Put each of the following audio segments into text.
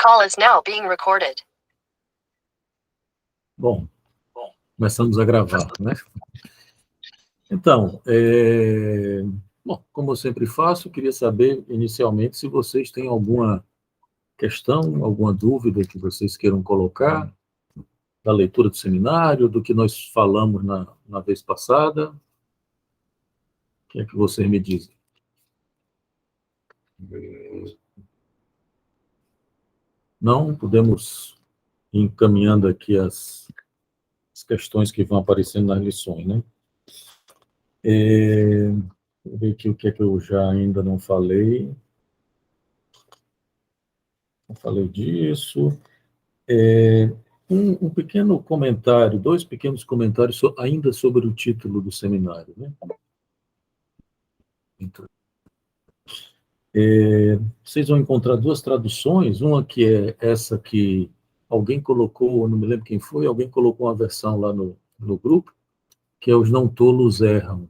call is now being recorded. Bom, começamos a gravar, né? Então, bom, como eu sempre faço, queria saber, inicialmente, se vocês têm alguma questão, alguma dúvida que vocês queiram colocar da leitura do seminário, do que nós falamos na vez passada. O que é que vocês me dizem? Não? Podemos ir encaminhando aqui as questões que vão aparecendo nas lições, né? Vou ver aqui o que é que eu já ainda não falei. Não falei disso. Um pequeno comentário, dois pequenos comentários ainda sobre o título do seminário, né? Então, vocês vão encontrar duas traduções, uma que é essa que alguém colocou, não me lembro quem foi, alguém colocou uma versão lá no grupo, que é Os Não Tolos Erram.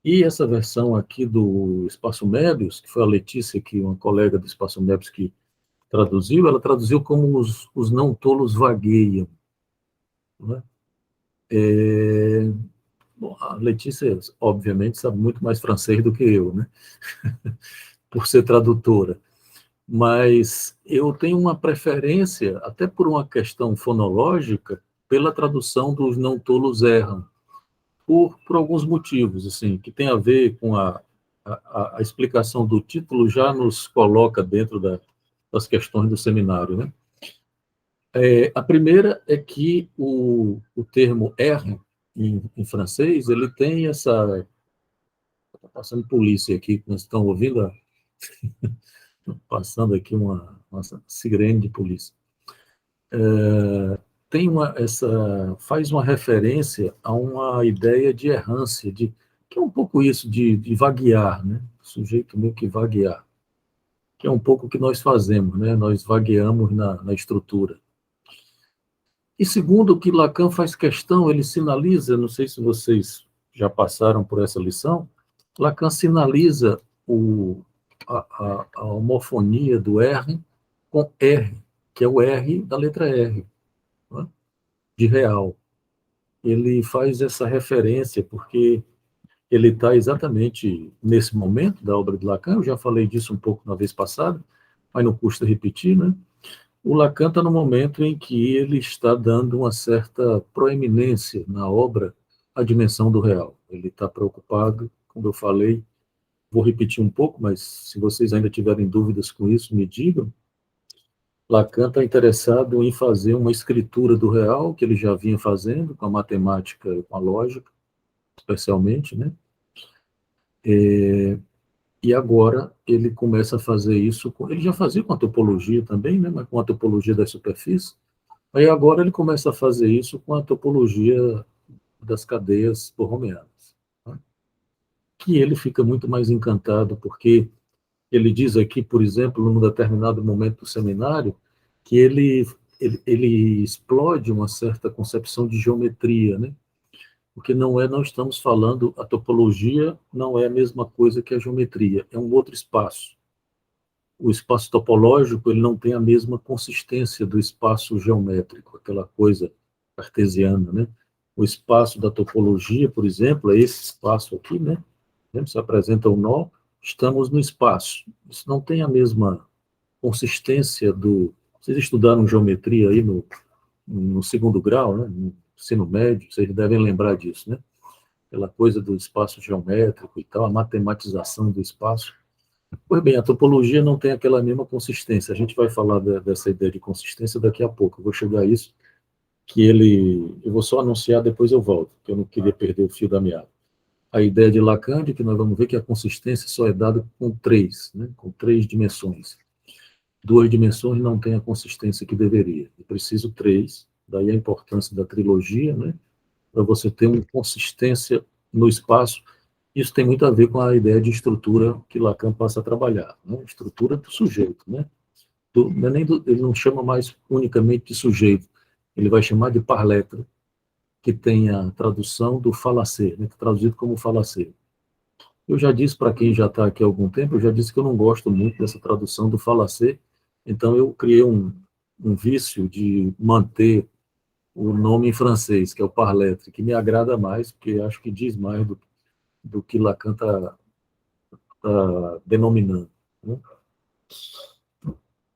E essa versão aqui do Espaço Mébius, que foi a Letícia, que uma colega do Espaço Mébius que traduziu, ela traduziu como os não tolos vagueiam. Né? Bom, a Letícia, obviamente, sabe muito mais francês do que eu, né? Por ser tradutora. Mas eu tenho uma preferência, até por uma questão fonológica, pela tradução dos não tolos erram, por alguns motivos, assim, que tem a ver com a explicação do título, já nos coloca dentro das questões do seminário, né? A primeira é que o termo R, em francês, ele tem essa... Está passando polícia aqui, nós estamos ouvindo, passando aqui uma sirene de polícia. Tem faz uma referência a uma ideia de errância, que é um pouco isso, de vaguear, né? O sujeito meio que vaguear, que é um pouco o que nós fazemos, né? Nós vagueamos na estrutura. E segundo, o que Lacan faz questão, ele sinaliza, não sei se vocês já passaram por essa lição, Lacan sinaliza a homofonia do R com R, que é o R da letra R, né, de real. Ele faz essa referência porque ele está exatamente nesse momento da obra de Lacan, eu já falei disso um pouco na vez passada, mas não custa repetir, né? O Lacan está no momento em que ele está dando uma certa proeminência na obra à dimensão do real. Ele está preocupado, como eu falei, vou repetir um pouco, mas se vocês ainda tiverem dúvidas com isso, me digam. Lacan está interessado em fazer uma escritura do real, que ele já vinha fazendo, com a matemática e com a lógica, especialmente, né? E agora ele começa a fazer isso, ele já fazia com a topologia também, né? Mas com a topologia das superfícies. Aí agora ele começa a fazer isso com a topologia das cadeias borromeanas, tá? Que ele fica muito mais encantado, porque ele diz aqui, por exemplo, num determinado momento do seminário, que ele explode uma certa concepção de geometria, né? Porque não estamos falando, a topologia não é a mesma coisa que a geometria, é um outro espaço. O espaço topológico, ele não tem a mesma consistência do espaço geométrico, aquela coisa cartesiana, né? O espaço da topologia, por exemplo, é esse espaço aqui, né? Se apresenta o nó, estamos no espaço. Isso não tem a mesma consistência do... Vocês estudaram geometria aí no segundo grau, né? No ensino médio, vocês devem lembrar disso, né? Aquela coisa do espaço geométrico e tal, a matematização do espaço. Pois bem, a topologia não tem aquela mesma consistência. A gente vai falar dessa ideia de consistência daqui a pouco. Eu vou chegar a isso, eu vou só anunciar, depois eu volto, porque eu não queria perder o fio da meada. A ideia de Lacan, de que nós vamos ver que a consistência só é dada com três, né, com três dimensões. Duas dimensões não têm a consistência que deveria. É preciso três, daí a importância da trilogia, né, para você ter uma consistência no espaço. Isso tem muito a ver com a ideia de estrutura que Lacan passa a trabalhar, né? Estrutura do sujeito, né? Ele não chama mais unicamente de sujeito, ele vai chamar de par-lettre, que tem a tradução do falacer, né? Traduzido como falacer. Eu já disse para quem já está aqui há algum tempo, eu já disse que eu não gosto muito dessa tradução do falacer, Então, eu criei um vício de manter o nome em francês, que é o parlettre, que me agrada mais, porque acho que diz mais do que Lacan está denominando, né?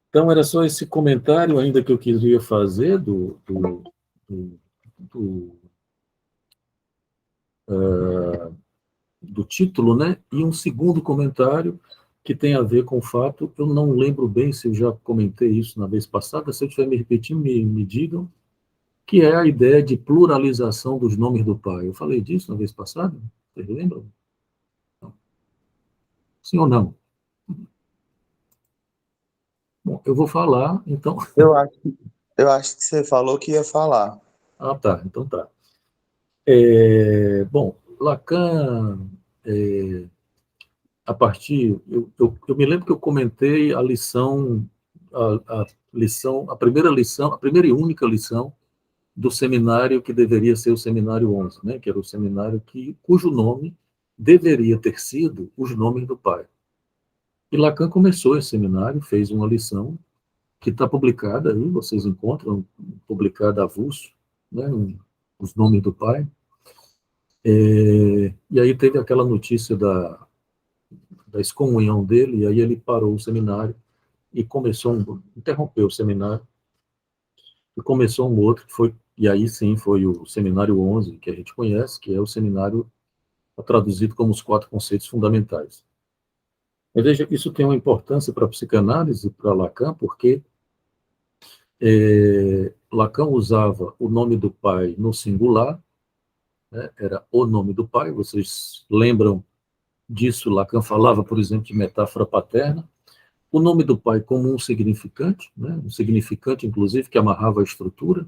Então, era só esse comentário ainda que eu queria fazer do, do, do título, né? E um segundo comentário que tem a ver com o fato, eu não lembro bem se eu já comentei isso na vez passada, se eu estiver me repetindo, me digam, que é a ideia de pluralização dos nomes do pai. Eu falei disso na vez passada? Vocês lembram? Sim ou não? Bom, eu vou falar, então. Eu acho, eu acho que você falou que ia falar. Ah, tá, então tá. Bom, Lacan, é, a partir. Eu me lembro que eu comentei a lição, a primeira lição, a primeira e única lição do seminário que deveria ser o seminário 11, né, que era o seminário cujo nome deveria ter sido os nomes do pai. E Lacan começou esse seminário, fez uma lição que está publicada aí, vocês encontram publicada avulso, né, os nomes do pai. E aí teve aquela notícia da excomunhão dele, e aí ele parou o seminário e interrompeu o seminário e começou um outro que foi, e aí sim foi o seminário 11, que a gente conhece, que é o seminário traduzido como os 4 conceitos fundamentais. Mas veja, isso tem uma importância para a psicanálise, para Lacan, porque Lacan usava o nome do pai no singular, né, era o nome do pai, vocês lembram disso, Lacan falava, por exemplo, de metáfora paterna, o nome do pai como um significante, né, um significante, inclusive, que amarrava a estrutura,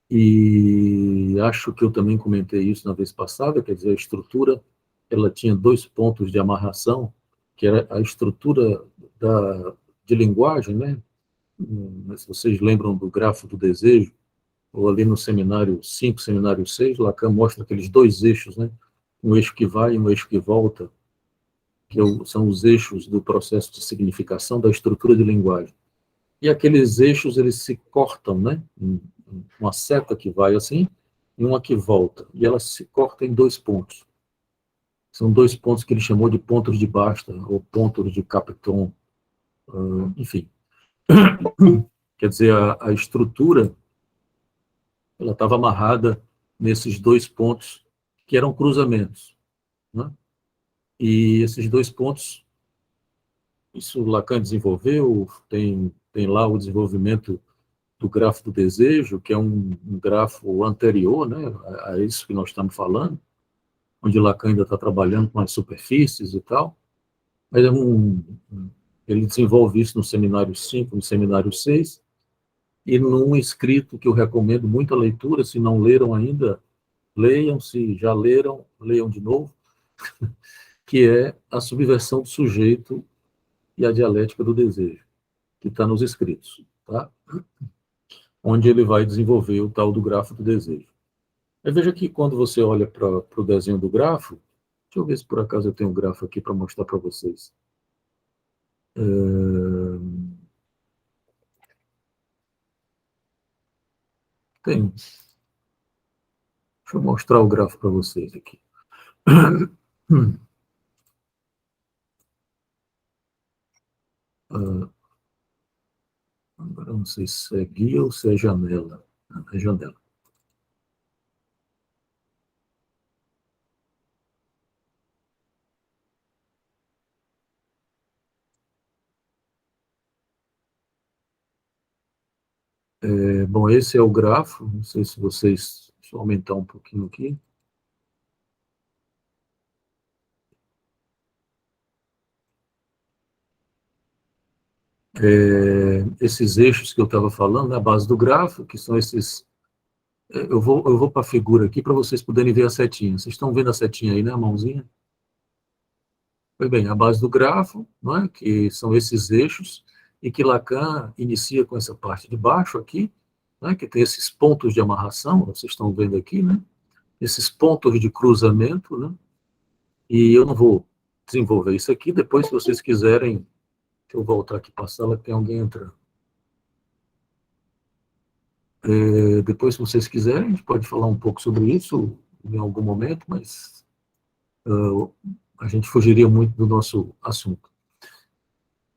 e acho que eu também comentei isso na vez passada, quer dizer, a estrutura, ela tinha 2 pontos de amarração, que era a estrutura de linguagem, né, se vocês lembram do grafo do desejo, ou ali no seminário 5, seminário 6, Lacan mostra aqueles 2 eixos, né, um eixo que vai e um eixo que volta, que são os eixos do processo de significação da estrutura de linguagem. E aqueles eixos, eles se cortam, né? Uma seta que vai assim e uma que volta. E ela se corta em 2 pontos. São 2 pontos que ele chamou de pontos de Basta, ou pontos de Capiton, enfim. Quer dizer, a estrutura, ela estava amarrada nesses 2 pontos, que eram cruzamentos, né? E esses 2 pontos, isso Lacan desenvolveu, tem lá o desenvolvimento do grafo do desejo, que é um grafo anterior, né, a isso que nós estamos falando, onde Lacan ainda está trabalhando com as superfícies e tal, mas ele desenvolve isso no seminário 5, no seminário 6, e num escrito que eu recomendo muita leitura, se não leram ainda, leiam, se já leram, leiam de novo, que é A Subversão do Sujeito e a Dialética do Desejo, que está nos escritos, tá? Onde ele vai desenvolver o tal do grafo do desejo. Aí veja que quando você olha para o desenho do grafo, deixa eu ver se por acaso eu tenho um grafo aqui para mostrar para vocês. Tem. Deixa eu mostrar o grafo para vocês aqui. Agora não sei se é guia ou se é janela. É janela. Bom, esse é o grafo. Não sei se vocês. Deixa eu aumentar um pouquinho aqui. Esses eixos que eu estava falando, na base do grafo, que são esses. Eu vou para a figura aqui para vocês poderem ver a setinha. Vocês estão vendo a setinha aí, né, a mãozinha? Pois bem, a base do grafo, não é? Que são esses eixos, e que Lacan inicia com essa parte de baixo aqui, né? Que tem esses pontos de amarração, vocês estão vendo aqui, né? Esses pontos de cruzamento, né? E eu não vou desenvolver isso aqui, depois, se vocês quiserem Deixa eu voltar aqui para a sala, que tem alguém entrando. Depois, se vocês quiserem, a gente pode falar um pouco sobre isso em algum momento, mas a gente fugiria muito do nosso assunto.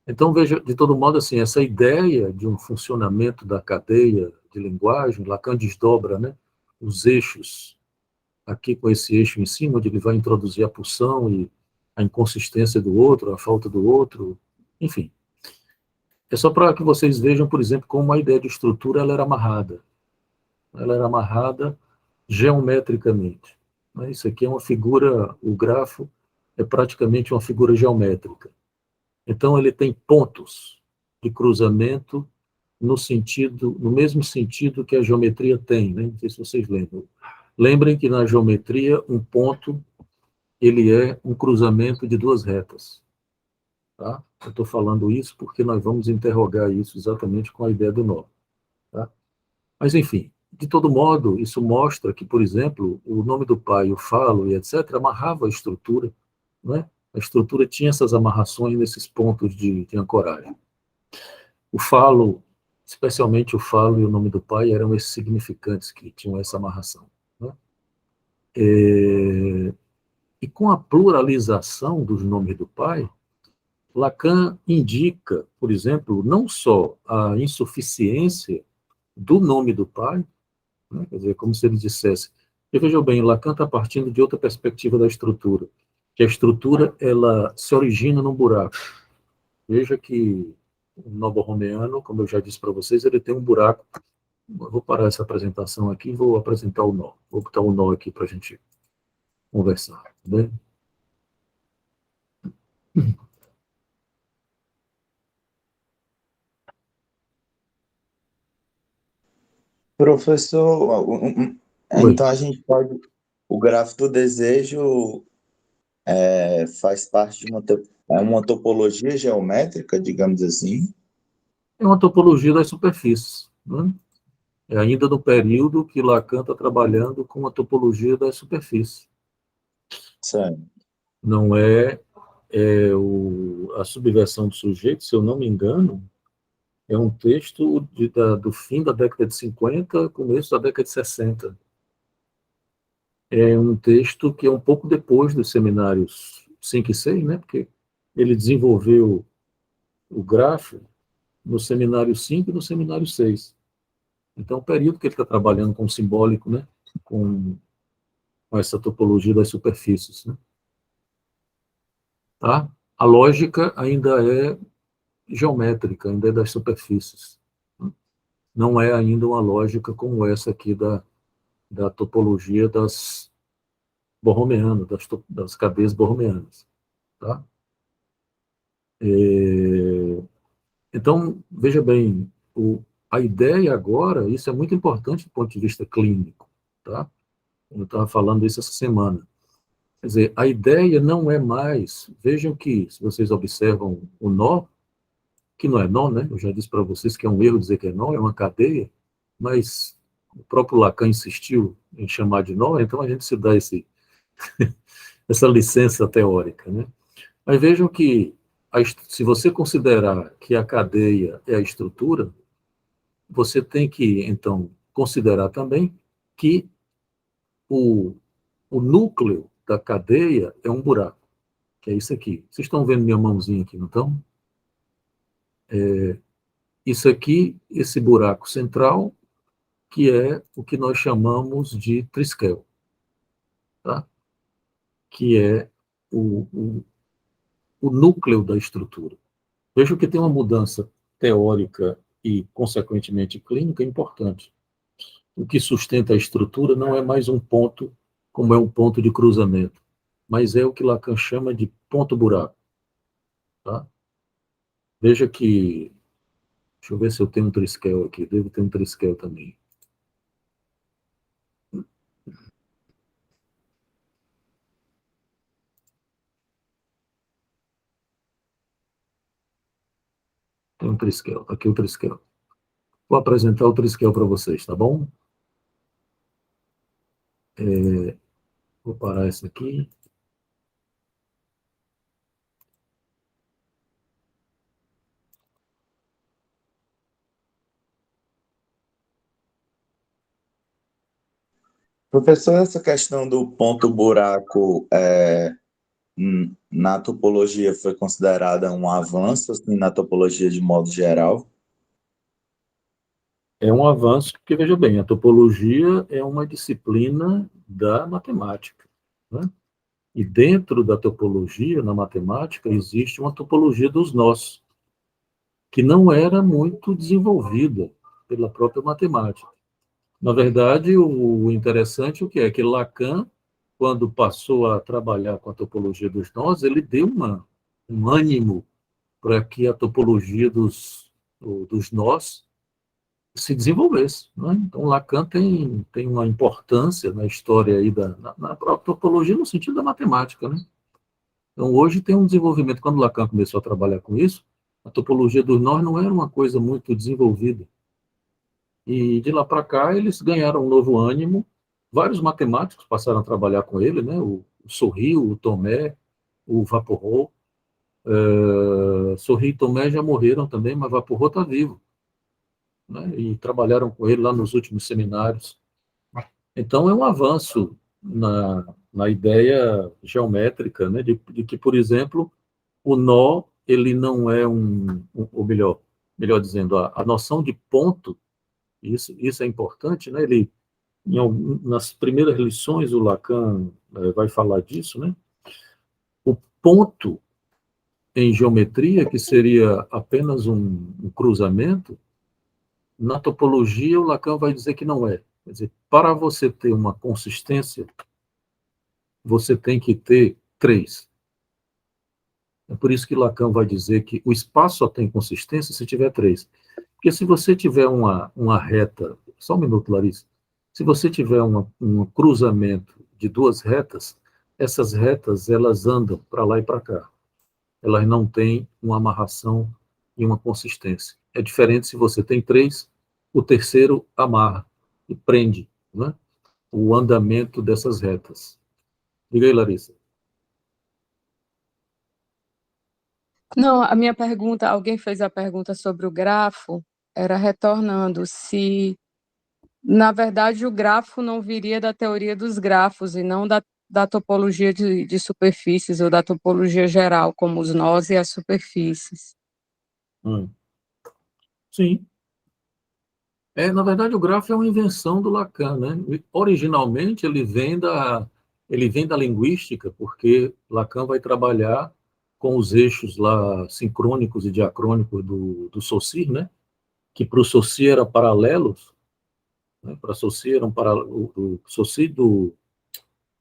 Então, veja, de todo modo, assim, essa ideia de um funcionamento da cadeia de linguagem, Lacan desdobra, né, os eixos, aqui com esse eixo em cima, onde ele vai introduzir a pulsão e a inconsistência do outro, a falta do outro, enfim. É só para que vocês vejam, por exemplo, como a ideia de estrutura ela era amarrada. Ela era amarrada geometricamente. Isso aqui é uma figura, o grafo é praticamente uma figura geométrica. Então, ele tem pontos de cruzamento no mesmo sentido que a geometria tem, né? Não sei se vocês lembram. Lembrem que na geometria, um ponto, ele é um cruzamento de duas retas. Tá? Eu estou falando isso porque nós vamos interrogar isso exatamente com a ideia do nó. Tá? Mas, enfim, de todo modo, isso mostra que, por exemplo, o nome do pai, o falo e etc., amarrava a estrutura, né? A estrutura tinha essas amarrações nesses pontos de ancoragem. O falo, especialmente o falo e o nome do pai, eram esses significantes que tinham essa amarração. Né? E com a pluralização dos nomes do pai, Lacan indica, por exemplo, não só a insuficiência do nome do pai, né? Quer dizer, como se ele dissesse, e vejam bem, Lacan está partindo de outra perspectiva da estrutura, que a estrutura ela se origina num buraco. Veja que o novo-romeano, como eu já disse para vocês, ele tem um buraco. Eu vou parar essa apresentação aqui e vou apresentar o nó. Vou botar o nó aqui para a gente conversar. Tá bem? Professor, Oi. então a gente pode. O gráfico do desejo faz parte de uma topologia geométrica, digamos assim. É uma topologia das superfícies. Né? É ainda no período que Lacan está trabalhando com a topologia das superfícies. Certo. Não a subversão do sujeito, se eu não me engano, é um texto do fim da década de 50, começo da década de 60. É um texto que é um pouco depois dos seminários 5 e 6, né? Porque ele desenvolveu o grafo no seminário 5 e no seminário 6. Então, o período que ele está trabalhando com o simbólico, né? Com essa topologia das superfícies. Né? Tá? A lógica ainda é geométrica, ainda é das superfícies. Né? Não é ainda uma lógica como essa aqui da topologia das borromeanas, das cadeias borromeanas. Tá? Então, veja bem, a ideia agora, isso é muito importante do ponto de vista clínico. Tá? Eu estava falando isso essa semana. Quer dizer, a ideia não é mais, vejam que, se vocês observam o nó, que não é nó, né? Eu já disse para vocês que é um erro dizer que é nó, é uma cadeia, mas o próprio Lacan insistiu em chamar de nó, então a gente se dá essa licença teórica, né? Mas vejam que, se você considerar que a cadeia é a estrutura, você tem que, então, considerar também que o, o núcleo da cadeia é um buraco, que é isso aqui. Vocês estão vendo minha mãozinha aqui, não estão? Isso aqui, esse buraco central, que é o que nós chamamos de triskel, tá? Que é o, o, o núcleo da estrutura. Vejo que tem uma mudança teórica e, consequentemente, clínica importante. O que sustenta a estrutura não é mais um ponto, como é um ponto de cruzamento, mas é o que Lacan chama de ponto-buraco. Tá? Veja que, deixa eu ver se eu tenho um triskel aqui, devo ter um triskel também. Tem um triskel, aqui o triskel. Vou apresentar o triskel para vocês, tá bom? Vou parar isso aqui. Professor, essa questão do ponto buraco na topologia foi considerada um avanço assim, na topologia de modo geral? É um avanço, porque, veja bem, a topologia é uma disciplina da matemática, né? E dentro da topologia, na matemática, existe uma topologia dos nós, que não era muito desenvolvida pela própria matemática. Na verdade, o interessante o que é que Lacan, quando passou a trabalhar com a topologia dos nós, ele deu um ânimo para que a topologia dos nós se desenvolvesse, né? Então, Lacan tem uma importância na história aí na própria topologia no sentido da matemática, né? Então, hoje tem um desenvolvimento. Quando Lacan começou a trabalhar com isso, a topologia dos nós não era uma coisa muito desenvolvida. E de lá para cá, eles ganharam um novo ânimo. Vários matemáticos passaram a trabalhar com ele, né? O Sorrio, o Tomé, o Vaporro. Sorrio e Tomé já morreram também, mas Vaporro está vivo, né? E trabalharam com ele lá nos últimos seminários. Então, é um avanço na ideia geométrica, né? De que, por exemplo, o nó, ele não é ou melhor dizendo, a noção de ponto, isso é importante, né? Ele, nas primeiras lições, o Lacan vai falar disso, né? O ponto em geometria, que seria apenas um cruzamento, na topologia, o Lacan vai dizer que não é. Quer dizer, para você ter uma consistência, você tem que ter três. É por isso que Lacan vai dizer que o espaço só tem consistência se tiver três. Porque se você tiver uma reta, só um minuto, Larissa, se você tiver um cruzamento de duas retas, essas retas elas andam para lá e para cá. Elas não têm uma amarração e uma consistência. É diferente se você tem três, o terceiro amarra e prende, né, o andamento dessas retas. Diga aí, Larissa. Não, a minha pergunta, alguém fez a pergunta sobre o grafo, era retornando se, na verdade, o grafo não viria da teoria dos grafos e não da topologia de superfícies ou da topologia geral, como os nós e as superfícies. Sim. Na verdade, o grafo é uma invenção do Lacan, né? Originalmente, ele vem da linguística, porque Lacan vai trabalhar com os eixos lá sincrônicos e diacrônicos do Saussure, né? Que para o Saussure eram paralelos, né? Para Saussure eram o Saussure do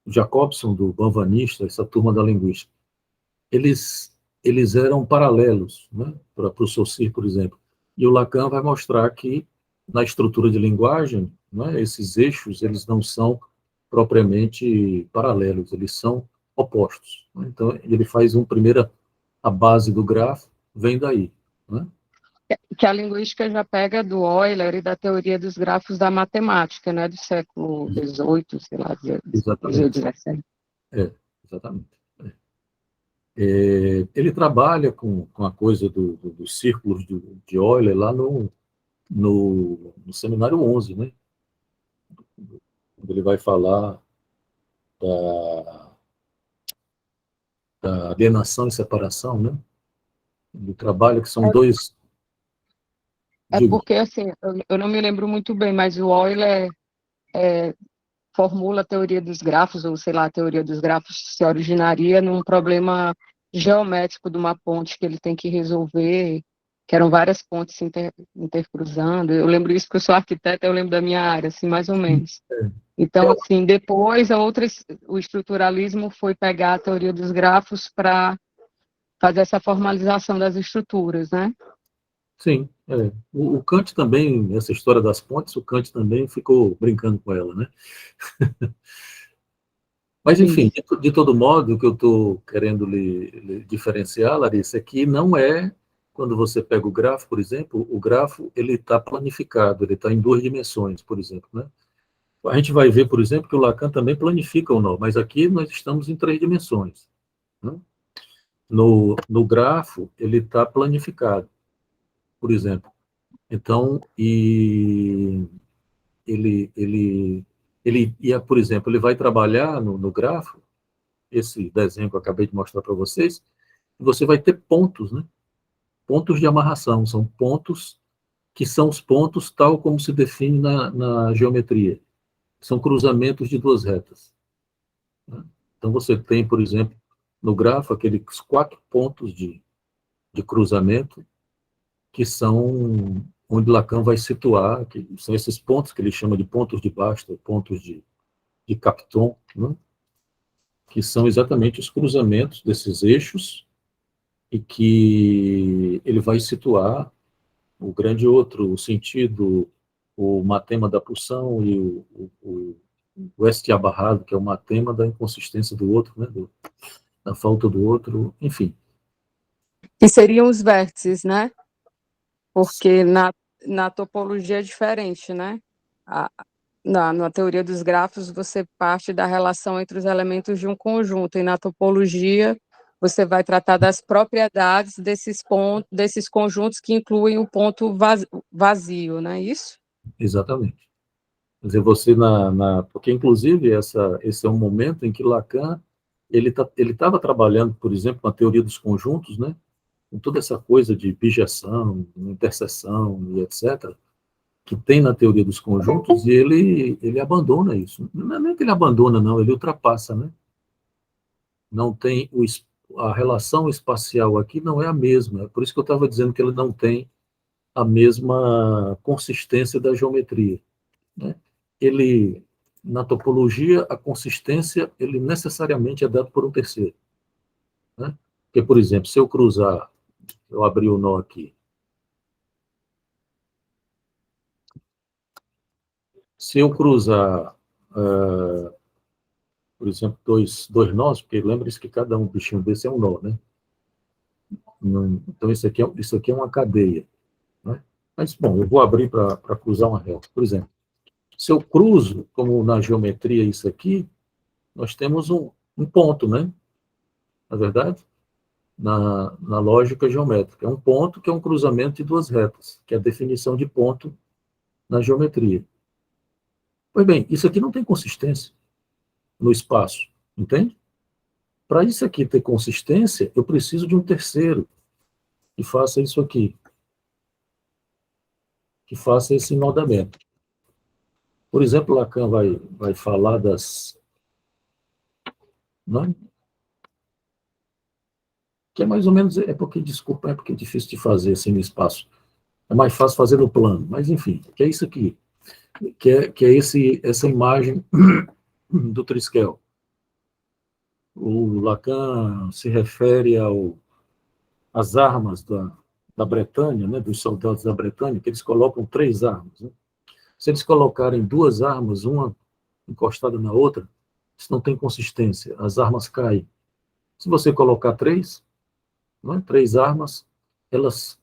Jacobson, do Banvanista, essa turma da linguística. Eles eram paralelos, né? Para o Saussure, por exemplo. E o Lacan vai mostrar que na estrutura de linguagem, né, esses eixos eles não são propriamente paralelos, eles são opostos, né? Então ele faz a base do grafo vem daí, né? Que a linguística já pega do Euler e da teoria dos grafos da matemática, né, do século XVIII, sei lá, Exatamente. XVII. Exatamente. Ele trabalha com a coisa dos círculos de Euler lá no seminário 11, né? Ele vai falar da, da alienação e separação, né? Do trabalho que são dois. Digo, Porque, assim, eu não me lembro muito bem, mas o Euler formula a teoria dos grafos, ou sei lá, a teoria dos grafos se originaria num problema geométrico de uma ponte que ele tem que resolver, que eram várias pontes se intercruzando. Eu lembro isso porque eu sou arquiteta, eu lembro da minha área, assim, mais ou menos. Então, assim, depois o estruturalismo foi pegar a teoria dos grafos para fazer essa formalização das estruturas, né? sim. O Kant também, essa história das pontes, o Kant também ficou brincando com ela, né? Mas, enfim, de todo modo, o que eu estou querendo lhe diferenciar, Larissa, é que não é, quando você pega o grafo, por exemplo, o grafo ele está planificado, ele está em duas dimensões, por exemplo, né? A gente vai ver, por exemplo, que o Lacan também planifica o nó, mas aqui nós estamos em três dimensões, né? No grafo, ele está planificado, por exemplo. Então, e ele por exemplo, ele vai trabalhar no grafo, esse desenho que eu acabei de mostrar para vocês, e você vai ter pontos, né? Pontos de amarração, são pontos que são os pontos tal como se define na geometria. São cruzamentos de duas retas, né? Então, você tem, por exemplo, no grafo, aqueles 4 pontos de cruzamento, que são onde Lacan vai situar, que são esses pontos que ele chama de pontos de Basta, pontos de Capton, né? Que são exatamente os cruzamentos desses eixos e que ele vai situar o grande outro, o sentido, o matema da pulsão e o estiabarrado, que é o matema da inconsistência do outro, né? Da falta do outro, enfim. Que seriam os vértices, né? Porque na topologia é diferente, né? Na teoria dos grafos, você parte da relação entre os elementos de um conjunto, e na topologia você vai tratar das propriedades desses conjuntos que incluem o ponto vazio, não é isso? Exatamente. Quer dizer, você porque inclusive esse é um momento em que Lacan ele estava trabalhando, por exemplo, com a teoria dos conjuntos, né? Com toda essa coisa de bijeção, interseção e etc., que tem na teoria dos conjuntos, e ele abandona isso. Não é nem que ele abandona, não, ele ultrapassa, né? Não tem a relação espacial aqui não é a mesma. É por isso que eu estava dizendo que ele não tem a mesma consistência da geometria, né? Ele, na topologia, a consistência, ele necessariamente é dado por um terceiro, né? Porque, por exemplo, se eu abrir o nó aqui, se eu cruzar, por exemplo, dois nós, porque lembre-se que cada bichinho desse é um nó, né? Então, isso aqui é uma cadeia, né? Mas, bom, eu vou abrir para cruzar uma reta. Por exemplo, se eu cruzo, como na geometria isso aqui, nós temos um ponto, né? Na verdade, na lógica geométrica. É um ponto que é um cruzamento de duas retas, que é a definição de ponto na geometria. Pois bem, isso aqui não tem consistência no espaço, entende? Para isso aqui ter consistência, eu preciso de um terceiro que faça isso aqui, que faça esse enodamento. Por exemplo, Lacan vai falar Não? Que é mais ou menos, desculpa, é porque é difícil de fazer assim no espaço. É mais fácil fazer no plano, mas enfim, que é isso aqui, que é essa imagem do Triskel. O Lacan se refere às armas da Bretanha, né, dos soldados da Bretanha, que eles colocam 3 armas, né? Se eles colocarem 2 armas, uma encostada na outra, isso não tem consistência, as armas caem. Se você colocar 3, né, 3 armas, elas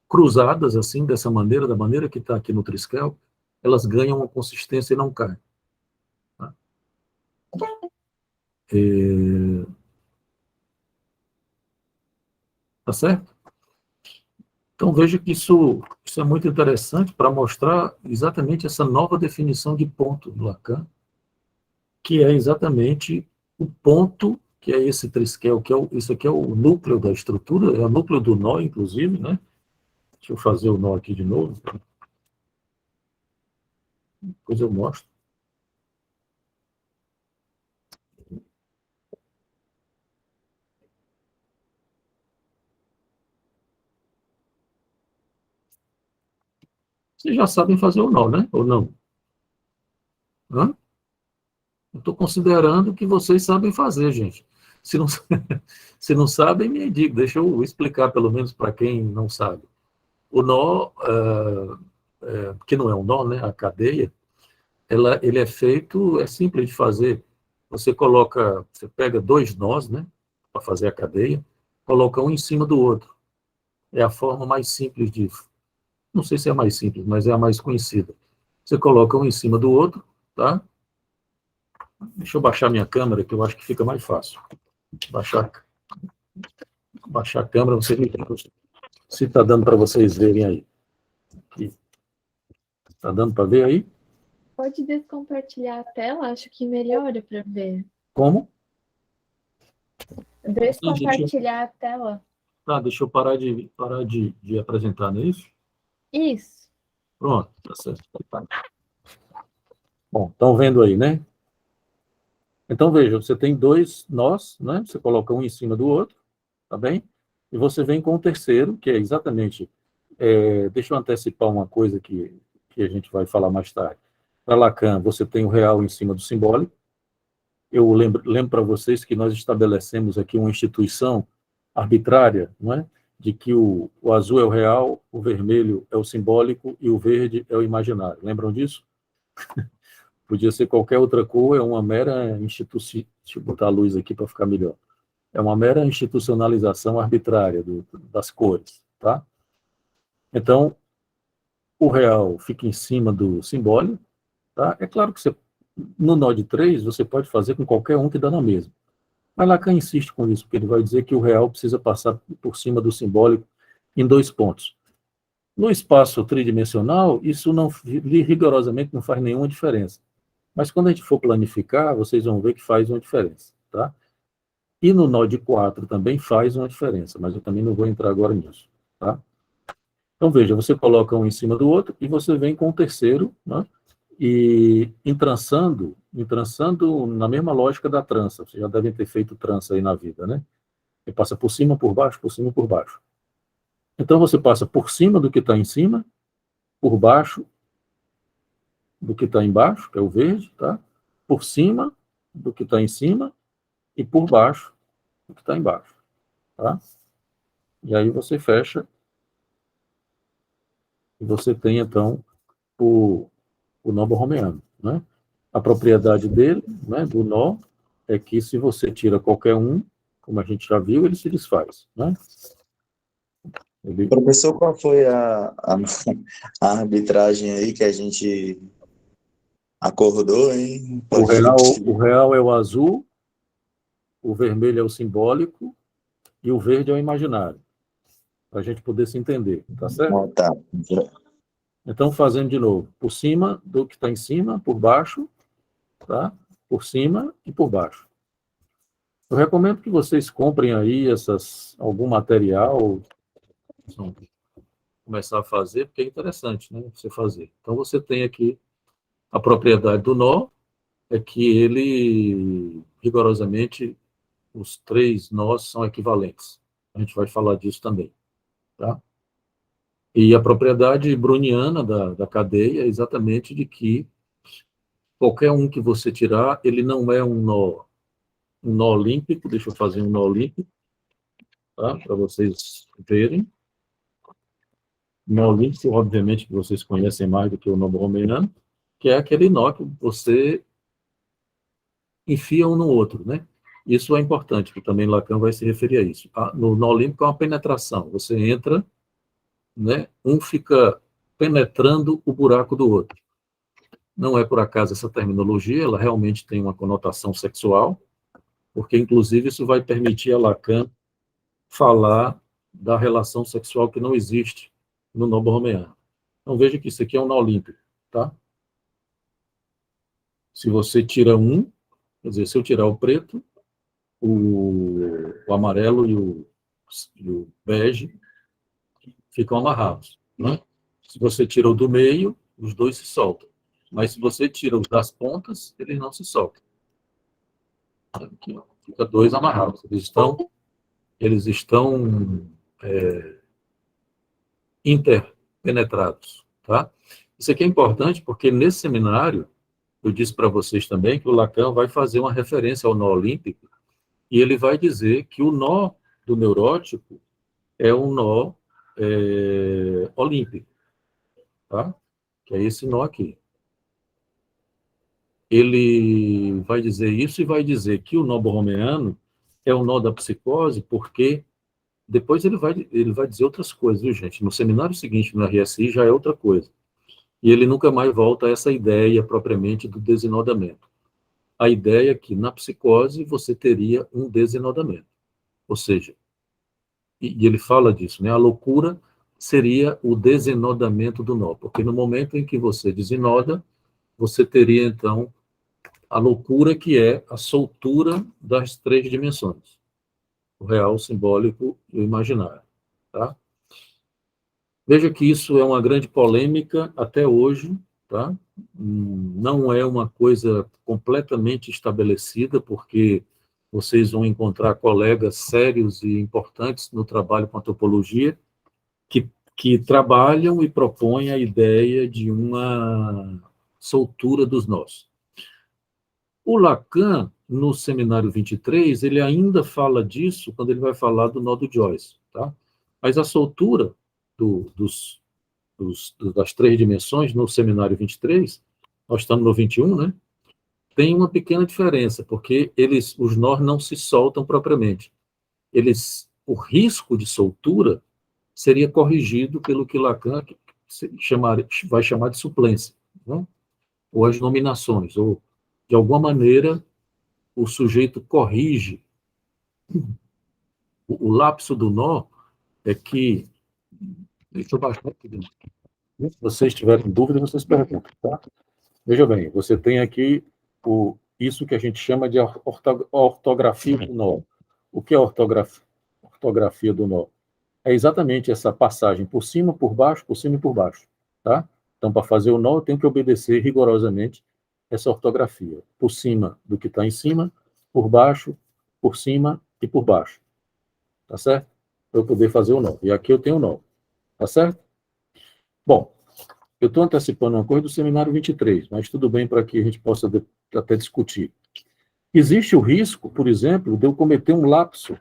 cruzadas assim, dessa maneira, da maneira que está aqui no Triskel, elas ganham uma consistência e não caem. Tá? Tá certo? Então, veja que isso é muito interessante para mostrar exatamente essa nova definição de ponto do Lacan, que é exatamente o ponto, que é esse triskel, isso aqui é o núcleo da estrutura, é o núcleo do nó, inclusive, né? Deixa eu fazer o nó aqui de novo. Depois eu mostro. Vocês já sabem fazer o nó, né? Ou não? Hã? Eu estou considerando que vocês sabem fazer, gente. Se não, se não sabem, me diga. Deixa eu explicar, pelo menos, para quem não sabe. O nó, que não é um nó, né? A cadeia, ele é feito, é simples de fazer. Você pega 2 nós, né? Para fazer a cadeia, coloca um em cima do outro. É a forma mais simples de... Não sei se é a mais simples, mas é a mais conhecida. Você coloca um em cima do outro, tá? Deixa eu baixar minha câmera, que eu acho que fica mais fácil. Baixar a câmera, você me diz se está dando para vocês verem aí. Está dando para ver aí? Pode descompartilhar a tela? Acho que melhora para ver. Como? Descompartilhar a tela. Tá, deixa eu parar de apresentar, não é isso? Isso. Pronto, tá certo. Bom, estão vendo aí, né? Então, veja, você tem dois nós, né? Você coloca um em cima do outro, tá bem? E você vem com o terceiro, que é exatamente... deixa eu antecipar uma coisa que a gente vai falar mais tarde. Para Lacan, você tem o real em cima do simbólico. Eu lembro para vocês que nós estabelecemos aqui uma instituição arbitrária, não é? De que o azul é o real, o vermelho é o simbólico e o verde é o imaginário. Lembram disso? Podia ser qualquer outra cor, é uma mera instituição. Deixa eu botar a luz aqui para ficar melhor. É uma mera institucionalização arbitrária das cores, tá? Então, o real fica em cima do simbólico, tá? É claro que no nó de 3 você pode fazer com qualquer um que dá na mesma. Mas Lacan insiste com isso, porque ele vai dizer que o real precisa passar por cima do simbólico em 2 pontos. No espaço tridimensional, isso rigorosamente não faz nenhuma diferença. Mas quando a gente for planificar, vocês vão ver que faz uma diferença, tá? E no nó de 4 também faz uma diferença, mas eu também não vou entrar agora nisso, tá? Então, veja, você coloca um em cima do outro e você vem com o terceiro, né? E entrançando na mesma lógica da trança. Vocês já devem ter feito trança aí na vida, né? Você passa por cima, por baixo, por cima, por baixo. Então, você passa por cima do que está em cima, por baixo do que está embaixo, que é o verde, tá? Por cima do que está em cima e por baixo do que está embaixo, tá? E aí você fecha e você tem, então, o nó borromeano, né? A propriedade dele, né, do nó, é que se você tira qualquer um, como a gente já viu, ele se desfaz, né? Professor, qual foi a arbitragem aí que a gente acordou, hein? O Pode real, repetir? o real é o azul, o vermelho é o simbólico e o verde é o imaginário, para a gente poder se entender, tá certo? Ah, tá. Então, fazendo de novo, por cima do que está em cima, por baixo, tá? Por cima e por baixo. Eu recomendo que vocês comprem aí algum material, começar a fazer, porque é interessante, né? Você fazer. Então, você tem aqui a propriedade do nó, é que ele, rigorosamente, os 3 nós são equivalentes. A gente vai falar disso também, tá? E a propriedade browniana da cadeia é exatamente de que qualquer um que você tirar, ele não é um nó olímpico. Deixa eu fazer um nó olímpico, tá? Para vocês verem. Nó olímpico, obviamente, que vocês conhecem mais do que o nó borromeano, que é aquele nó que você enfia um no outro, né? Isso é importante, que também Lacan vai se referir a isso. No nó olímpico é uma penetração. Você entra, né? Um fica penetrando o buraco do outro. Não é por acaso essa terminologia, ela realmente tem uma conotação sexual, porque, inclusive, isso vai permitir a Lacan falar da relação sexual que não existe no nó borromeano. Então, veja que isso aqui é um nó olímpico, tá? Se você tira um, quer dizer, se eu tirar o preto, o amarelo e o bege ficam amarrados, né? Se você tira o do meio, os dois se soltam. Mas se você tira os das pontas, eles não se soltam. Aqui, ó, fica 2 amarrados. Eles estão interpenetrados, tá? Isso aqui é importante porque nesse seminário eu disse para vocês também que o Lacan vai fazer uma referência ao nó olímpico e ele vai dizer que o nó do neurótico é um nó olímpico, tá? Que é esse nó aqui. Ele vai dizer isso e vai dizer que o nó borromeano é o nó da psicose porque depois ele vai dizer outras coisas, viu, gente? No seminário seguinte, no RSI, já é outra coisa. E ele nunca mais volta a essa ideia propriamente do desenodamento. A ideia é que na psicose você teria um desenodamento. Ou seja, e ele fala disso, né? A loucura seria o desenodamento do nó, porque no momento em que você desenoda, você teria, então, a loucura que é a soltura das três dimensões, o real, o simbólico e o imaginário. Tá? Veja que isso é uma grande polêmica até hoje, tá? Não é uma coisa completamente estabelecida, porque vocês vão encontrar colegas sérios e importantes no trabalho com a topologia que trabalham e propõem a ideia de uma soltura dos nós. O Lacan, no seminário 23, ele ainda fala disso quando ele vai falar do nó do Joyce, tá? Mas a soltura das três dimensões no seminário 23, nós estamos no 21, né? Tem uma pequena diferença, porque os nós não se soltam propriamente. O risco de soltura seria corrigido pelo que Lacan vai chamar de suplência, né? Ou as nominações, ou, de alguma maneira, o sujeito corrige. O lapso do nó é que... Deixa eu baixar aqui. Se vocês tiverem dúvida, vocês perguntam, tá? Veja bem, você tem aqui isso que a gente chama de ortografia do nó. O que é ortografia do nó? É exatamente essa passagem por cima, por baixo, por cima e por baixo, tá? Então, para fazer o nó, eu tenho que obedecer rigorosamente essa ortografia. Por cima do que está em cima, por baixo, por cima e por baixo. Tá certo? Para eu poder fazer o nó. E aqui eu tenho o nó. Tá certo? Bom, eu estou antecipando uma coisa do seminário 23, mas tudo bem para que a gente possa até discutir. Existe o risco, por exemplo, de eu cometer um lapso.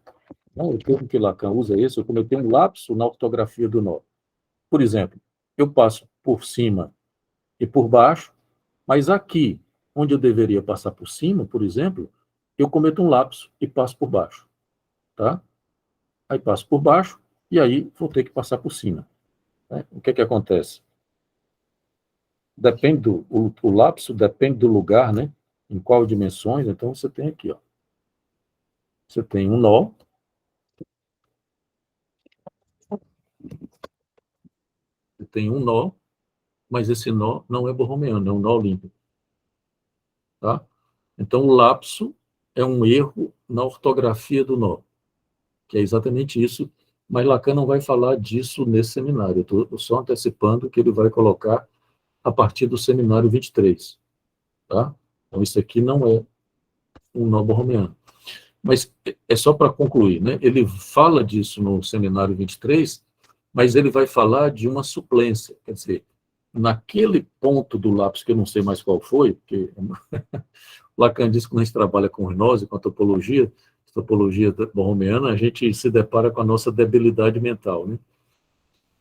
O termo que Lacan usa é esse, eu cometer um lapso na ortografia do nó. Por exemplo, eu passo por cima e por baixo, mas aqui, onde eu deveria passar por cima, por exemplo, eu cometo um lapso e passo por baixo. Tá? Aí passo por baixo, e aí vou ter que passar por cima. Né? O que é que acontece? Depende o lapso depende do lugar, né? Em qual dimensões, então você tem aqui, ó. Você tem um nó. Você tem um nó, mas esse nó não é borromeano, é um nó limpo. Tá? Então, o lapso é um erro na ortografia do nó, que é exatamente isso, mas Lacan não vai falar disso nesse seminário. Eu estou só antecipando que ele vai colocar a partir do seminário 23. Tá? Então, isso aqui não é um nó borromeano. Mas é só para concluir, né? Ele fala disso no seminário 23, mas ele vai falar de uma suplência, quer dizer, naquele ponto do lapso, que eu não sei mais qual foi, porque Lacan diz que quando a gente trabalha com gnose, com a topologia borromeana, a gente se depara com a nossa debilidade mental, né?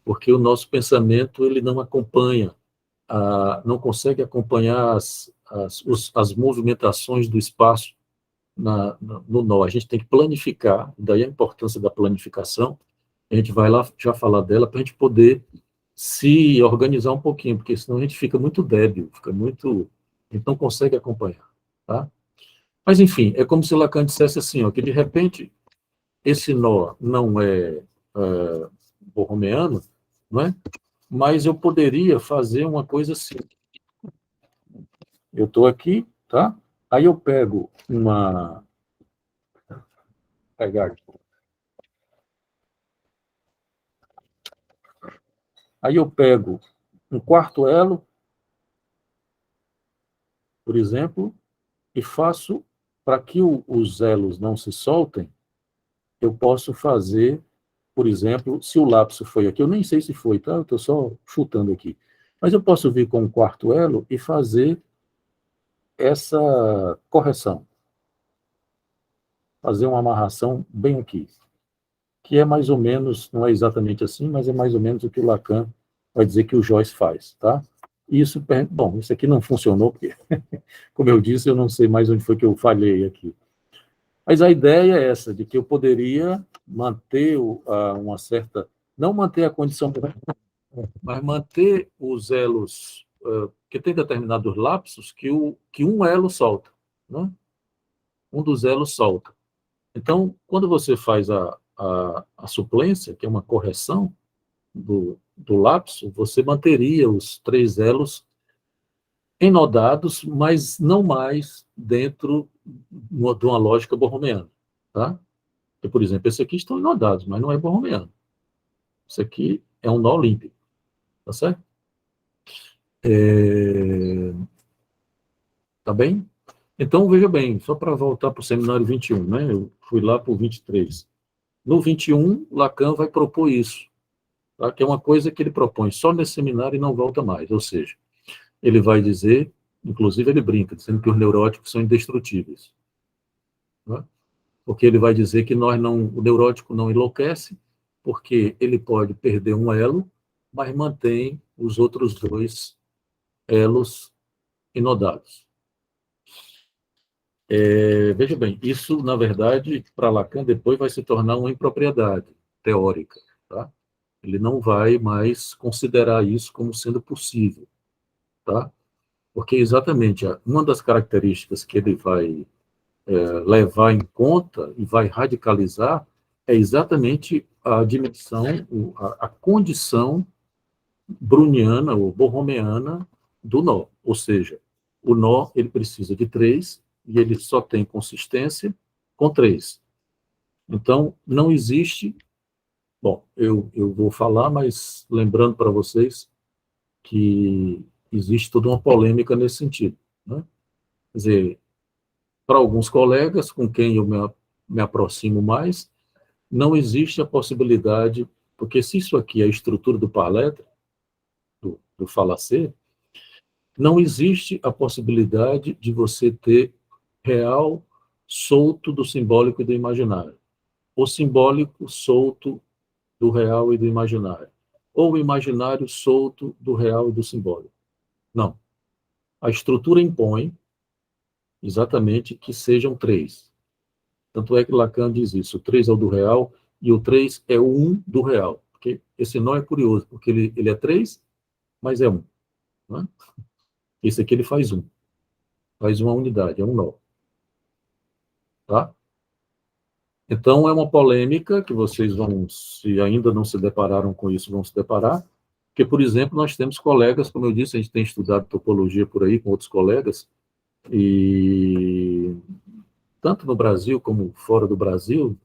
Porque o nosso pensamento ele não acompanha, não consegue acompanhar as movimentações do espaço no nó. A gente tem que planificar, daí a importância da planificação. A gente vai lá já falar dela para a gente poder se organizar um pouquinho, porque senão a gente fica muito débil, a gente não consegue acompanhar, tá? Mas, enfim, é como se Lacan dissesse assim, ó, que de repente esse nó não é borromeano, não é? Mas eu poderia fazer uma coisa assim. Eu estou aqui, tá? Aí eu pego Aí eu pego um quarto elo, por exemplo, e faço, para que os elos não se soltem, eu posso fazer, por exemplo, se o lapso foi aqui, eu nem sei se foi, tá? Eu estou só chutando aqui. Mas eu posso vir com um quarto elo e fazer essa correção. Fazer uma amarração bem aqui. Que é mais ou menos, não é exatamente assim, mas é mais ou menos o que o Lacan vai dizer que o Joyce faz, tá? Isso aqui não funcionou, porque, como eu disse, eu não sei mais onde foi que eu falhei aqui. Mas a ideia é essa, de que eu poderia manter uma certa... Não manter a condição, mas manter os elos, que tem determinados lapsos que um elo solta, né? Um dos elos solta. Então, quando você faz a suplência, que é uma correção do lapso, você manteria os três elos enodados, mas não mais dentro de uma lógica borromeana, tá? Porque, por exemplo, esse aqui estão enodados, mas não é borromeano. Isso aqui é um nó olímpico, tá certo? Tá bem? Então, veja bem, só para voltar para o seminário 21, né? Eu fui lá para o 23. No 21, Lacan vai propor isso, tá? Que é uma coisa que ele propõe só nesse seminário e não volta mais. Ou seja, ele vai dizer, inclusive ele brinca, dizendo que os neuróticos são indestrutíveis. Tá? Porque ele vai dizer que o neurótico não enlouquece, porque ele pode perder um elo, mas mantém os outros dois elos inodados. Veja bem, isso, na verdade, para Lacan, depois vai se tornar uma impropriedade teórica. Tá? Ele não vai mais considerar isso como sendo possível. Tá? Porque, exatamente, uma das características que ele vai levar em conta e vai radicalizar é exatamente a dimensão, a condição browniana ou borromeana do nó. Ou seja, o nó ele precisa de 3 e ele só tem consistência com 3. Então, não existe... Bom, eu vou falar, mas lembrando para vocês que existe toda uma polêmica nesse sentido. Né? Quer dizer, para alguns colegas com quem eu me aproximo mais, não existe a possibilidade, porque se isso aqui é a estrutura do Paletra, do Falacer, não existe a possibilidade de você ter real solto do simbólico e do imaginário, o simbólico solto do real e do imaginário, ou o imaginário solto do real e do simbólico. Não. A estrutura impõe exatamente que sejam 3. Tanto é que Lacan diz isso, o 3 é o do real e o 3 é o 1 do real. Porque esse nó é curioso, porque ele é 3, mas é 1. Né? Esse aqui ele faz 1. Faz uma unidade, é um nó. Tá? Então, é uma polêmica que vocês vão, se ainda não se depararam com isso, vão se deparar. Porque, por exemplo, nós temos colegas, como eu disse, a gente tem estudado topologia por aí com outros colegas, e tanto no Brasil como fora do Brasil,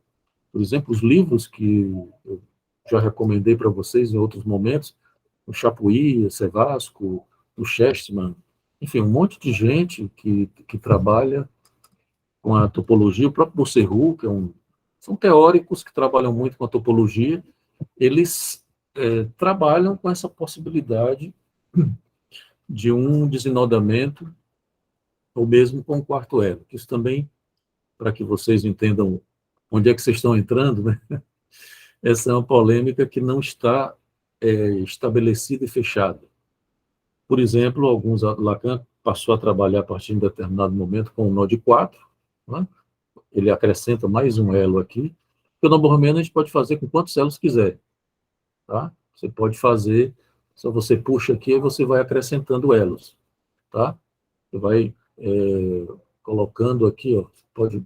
por exemplo, os livros que eu já recomendei para vocês em outros momentos, o Chapuis, o Sevasco, o Chestman, enfim, um monte de gente que trabalha com a topologia, o próprio Bousserou, que são teóricos que trabalham muito com a topologia, eles trabalham com essa possibilidade de um desenodamento, ou mesmo com o quarto elo. Isso também, para que vocês entendam onde é que vocês estão entrando, né? Essa é uma polêmica que não está estabelecida e fechada. Por exemplo, Lacan passou a trabalhar a partir de um determinado momento com um nó de 4, né? Ele acrescenta mais um elo aqui, porque o nó borromeano a gente pode fazer com quantos elos quiser. Tá? Você pode fazer, só você puxa aqui e você vai acrescentando elos. Tá? Você vai colocando aqui, ó, pode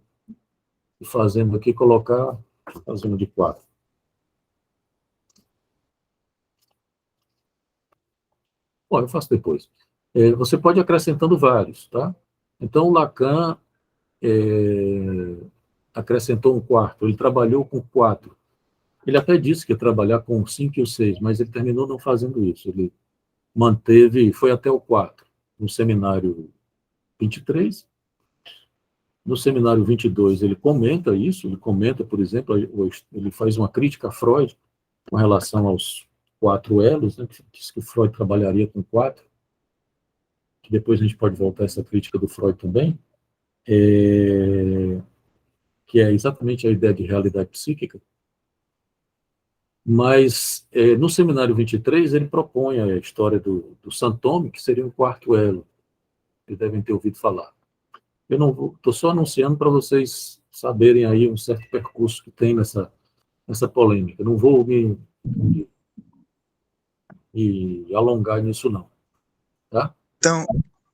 ir fazendo aqui, colocar, fazer um de 4. Bom, eu faço depois. Você pode ir acrescentando vários, tá? Então, Lacan acrescentou um quarto, ele trabalhou com 4. Ele até disse que ia trabalhar com o 5 e o 6, mas ele terminou não fazendo isso. Ele manteve, foi até o 4, no seminário 23. No seminário 22, ele comenta isso, ele comenta, por exemplo, ele faz uma crítica a Freud com relação aos 4 elos, né, que diz que Freud trabalharia com 4, que depois a gente pode voltar a essa crítica do Freud também, que é exatamente a ideia de realidade psíquica. Mas, no seminário 23, ele propõe a história do Santome, que seria um quarto elo. Vocês devem ter ouvido falar. Eu não vou, estou só anunciando para vocês saberem aí um certo percurso que tem nessa polêmica. Não vou me alongar nisso, não. Tá?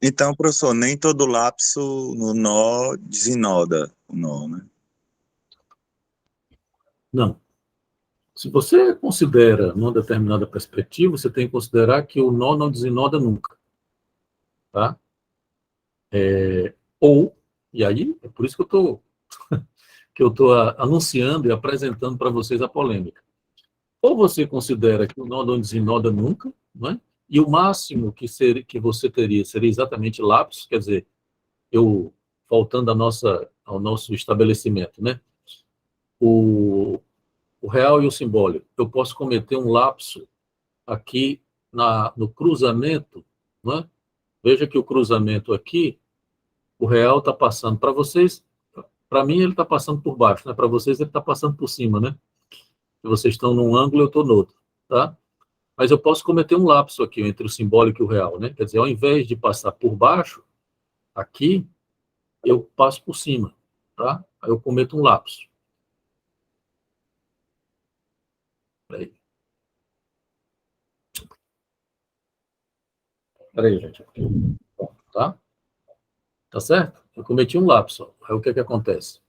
Então, professor, nem todo lapso no nó desenoda o nó, né? Não. Se você considera numa determinada perspectiva, você tem que considerar que o nó não desenoda nunca. Tá? E aí, é por isso que eu estou anunciando e apresentando para vocês a polêmica. Ou você considera que o nó não desenoda nunca, não é? E o máximo que você teria seria exatamente lapso, quer dizer, voltando ao nosso estabelecimento, né? O real e o simbólico. Eu posso cometer um lapso aqui no cruzamento, não é? Veja que o cruzamento aqui, o real está passando para vocês, para mim ele está passando por baixo, né? Para vocês ele está passando por cima, né? Se vocês estão num ângulo, eu estou no outro, tá? Mas eu posso cometer um lapso aqui entre o simbólico e o real, né? Quer dizer, ao invés de passar por baixo, aqui, eu passo por cima, tá? Aí eu cometo um lapso. Peraí. Peraí, gente. Tá? Tá certo? Eu cometi um lapso. Aí o que que acontece?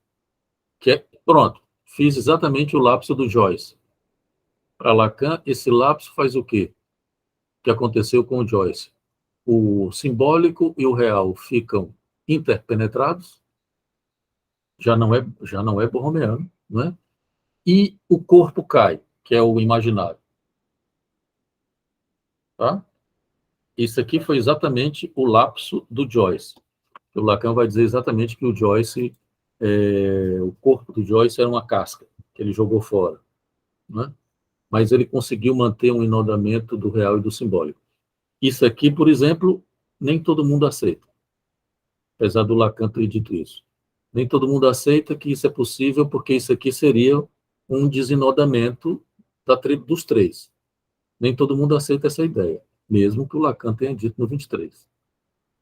Pronto. Fiz exatamente o lapso do Joyce. Para Lacan, esse lapso faz o quê? O que aconteceu com o Joyce? O simbólico e o real ficam interpenetrados, já não é borromeano, né? E o corpo cai, que é o imaginário. Tá? Isso aqui foi exatamente o lapso do Joyce. O Lacan vai dizer exatamente que o Joyce, o corpo do Joyce era uma casca, que ele jogou fora. Né? Mas ele conseguiu manter um enodamento do real e do simbólico. Isso aqui, por exemplo, nem todo mundo aceita, apesar do Lacan ter dito isso. Nem todo mundo aceita que isso é possível, porque isso aqui seria um desenodamento dos três. Nem todo mundo aceita essa ideia, mesmo que o Lacan tenha dito no 23.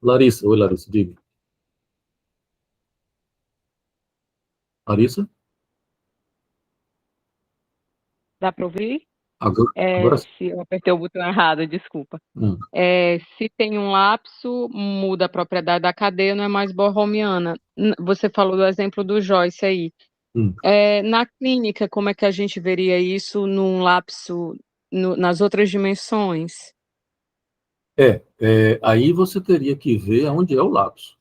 Larissa, oi Larissa, diga. Larissa? Dá para ouvir? Agora sim. Se eu apertei o botão errado, desculpa. Hum. Se tem um lapso, muda a propriedade da cadeia, não é mais borromiana. Você falou do exemplo do Joyce aí. Na clínica, como é que a gente veria isso num lapso nas outras dimensões? Aí você teria que ver onde é o lapso,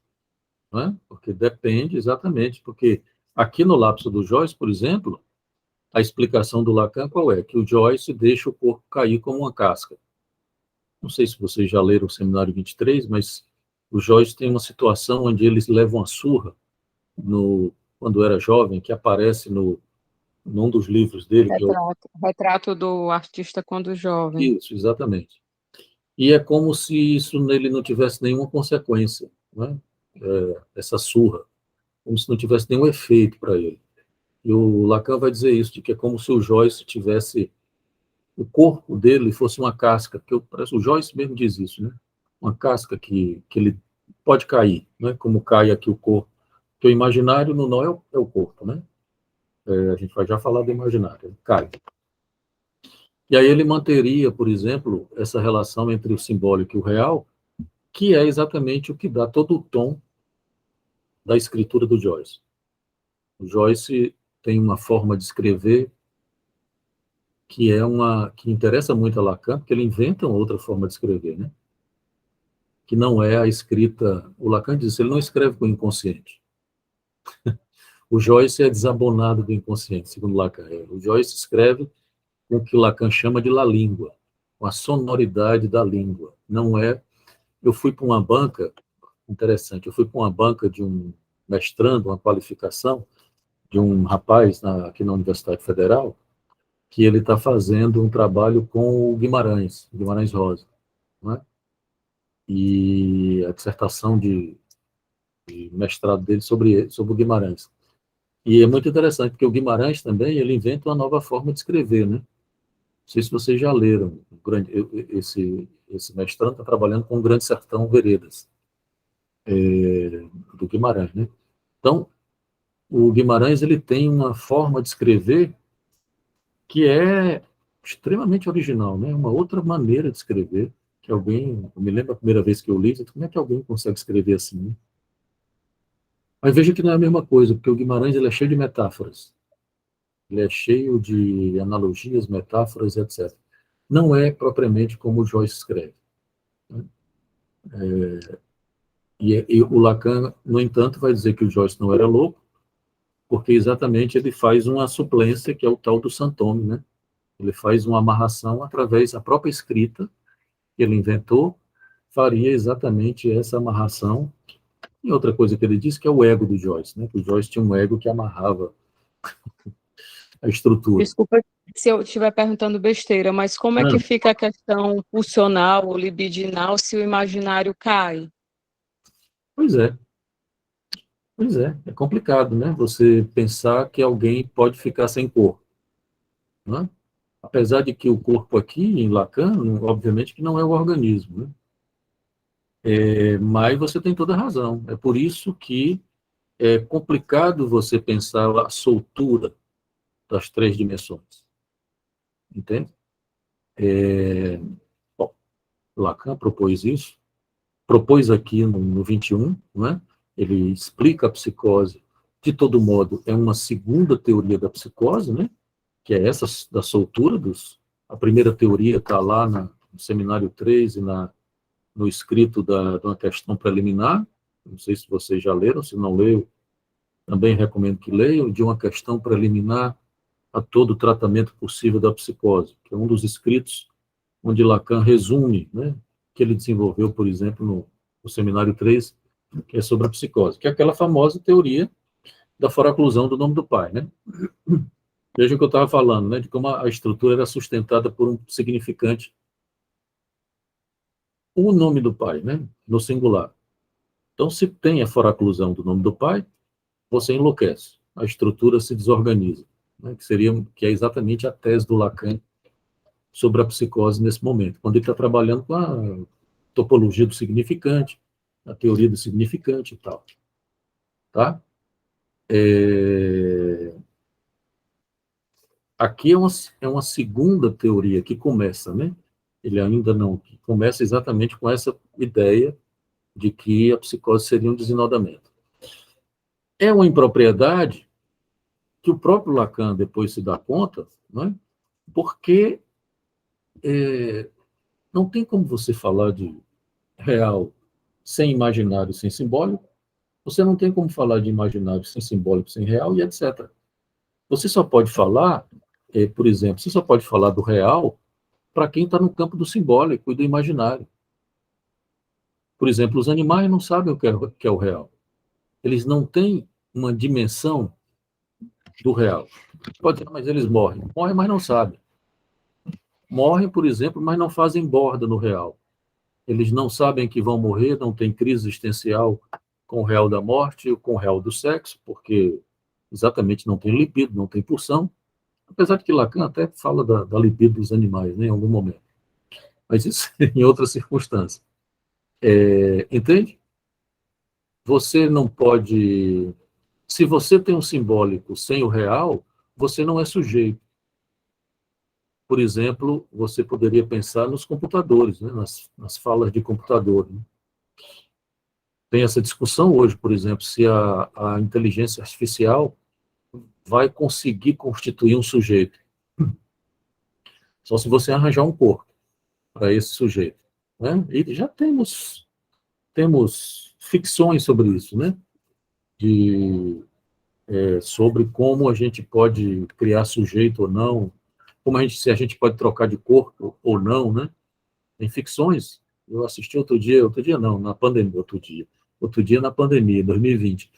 né? Porque depende exatamente, porque aqui no lapso do Joyce, por exemplo, a explicação do Lacan qual é? Que o Joyce deixa o corpo cair como uma casca. Não sei se vocês já leram o Seminário 23, mas o Joyce tem uma situação onde eles levam uma surra quando era jovem, que aparece num dos livros dele. Retrato do artista quando jovem. Isso, exatamente. E é como se isso nele não tivesse nenhuma consequência, né? Essa surra, como se não tivesse nenhum efeito para ele. E o Lacan vai dizer isso, de que é como se o Joyce tivesse, o corpo dele fosse uma casca, porque parece o Joyce mesmo diz isso, né? Uma casca que ele pode cair, né? Como cai aqui o corpo. Porque o imaginário no nó é o corpo, né? A gente vai já falar do imaginário, ele cai. E aí ele manteria, por exemplo, essa relação entre o simbólico e o real, que é exatamente o que dá todo o tom da escritura do Joyce. O Joyce tem uma forma de escrever que interessa muito a Lacan, porque ele inventa uma outra forma de escrever, né? Que não é a escrita. O Lacan diz, ele não escreve com o inconsciente. O Joyce é desabonado do inconsciente, segundo Lacan. O Joyce escreve com o que Lacan chama de la língua, com a sonoridade da língua. Não é. Eu fui para uma banca, interessante, eu fui para uma banca de um mestrando, uma qualificação, de um rapaz aqui na Universidade Federal, que ele está fazendo um trabalho com o Guimarães Rosa, não é? E a dissertação de mestrado dele sobre o Guimarães. E é muito interessante, porque o Guimarães também, ele inventa uma nova forma de escrever, né? Não sei se vocês já leram, esse mestrando está trabalhando com o Grande Sertão Veredas, do Guimarães, né? Então, o Guimarães, ele tem uma forma de escrever que é extremamente original, né? Uma outra maneira de escrever, que eu me lembro a primeira vez que eu li, como é que alguém consegue escrever assim, né? Mas veja que não é a mesma coisa, porque o Guimarães ele é cheio de metáforas, ele é cheio de analogias, metáforas, etc. Não é propriamente como o Joyce escreve, né? E o Lacan, no entanto, vai dizer que o Joyce não era louco, porque exatamente ele faz uma suplência, que é o tal do santome, né? Ele faz uma amarração através da própria escrita que ele inventou, faria exatamente essa amarração. E outra coisa que ele disse que é o ego do Joyce, né? Que o Joyce tinha um ego que amarrava a estrutura. Desculpa se eu estiver perguntando besteira, mas como é que fica a questão pulsional ou libidinal se o imaginário cai? Pois é. Pois é complicado, né? Você pensar que alguém pode ficar sem corpo, né? Apesar de que o corpo aqui, em Lacan, obviamente que não é o organismo, né? Mas você tem toda a razão. É por isso que é complicado você pensar a soltura das três dimensões, entende? Bom, Lacan propôs aqui no 21, né? Ele explica a psicose, de todo modo, é uma segunda teoria da psicose, né? Que é essa da soltura a primeira teoria está lá no seminário 3 e no escrito de uma questão preliminar, não sei se vocês já leram, se não leram, também recomendo que leiam, de uma questão preliminar a todo o tratamento possível da psicose, que é um dos escritos onde Lacan resume, né, que ele desenvolveu, por exemplo, no seminário 3, que é sobre a psicose, que é aquela famosa teoria da foraclusão do nome do pai, né? Veja o que eu estava falando, né, de como a estrutura era sustentada por um significante, o nome do pai, né, no singular. Então, se tem a foraclusão do nome do pai, você enlouquece, a estrutura se desorganiza, né, que é exatamente a tese do Lacan sobre a psicose nesse momento, quando ele está trabalhando com a topologia do significante, a teoria do significante e tal, tá? Aqui é uma segunda teoria que começa, né? Ele ainda não, que começa exatamente com essa ideia de que a psicose seria um desinodamento. É uma impropriedade que o próprio Lacan depois se dá conta, né? Porque não tem como você falar de real sem imaginário, sem simbólico, você não tem como falar de imaginário sem simbólico, sem real, e etc. Você só pode falar, por exemplo, você só pode falar do real para quem está no campo do simbólico e do imaginário. Por exemplo, os animais não sabem o que é o real. Eles não têm uma dimensão do real. Pode dizer, mas eles morrem. Morrem, mas não sabem. Morrem, por exemplo, mas não fazem borda no real. Eles não sabem que vão morrer, não tem crise existencial com o real da morte ou com o real do sexo, porque exatamente não tem libido, não tem pulsão. Apesar de que Lacan até fala da libido dos animais, né, em algum momento. Mas isso em outras circunstâncias. Entende? Você não pode... Se você tem um simbólico sem o real, você não é sujeito. Por exemplo, você poderia pensar nos computadores, né, nas falas de computador. Né? Tem essa discussão hoje, por exemplo, se a inteligência artificial vai conseguir constituir um sujeito. Só se você arranjar um corpo para esse sujeito. Né? E já temos ficções sobre isso, né? Sobre como a gente pode criar sujeito ou não, se a gente pode trocar de corpo ou não, né? Tem ficções. Eu assisti outro dia não, na pandemia, outro dia na pandemia, 2020,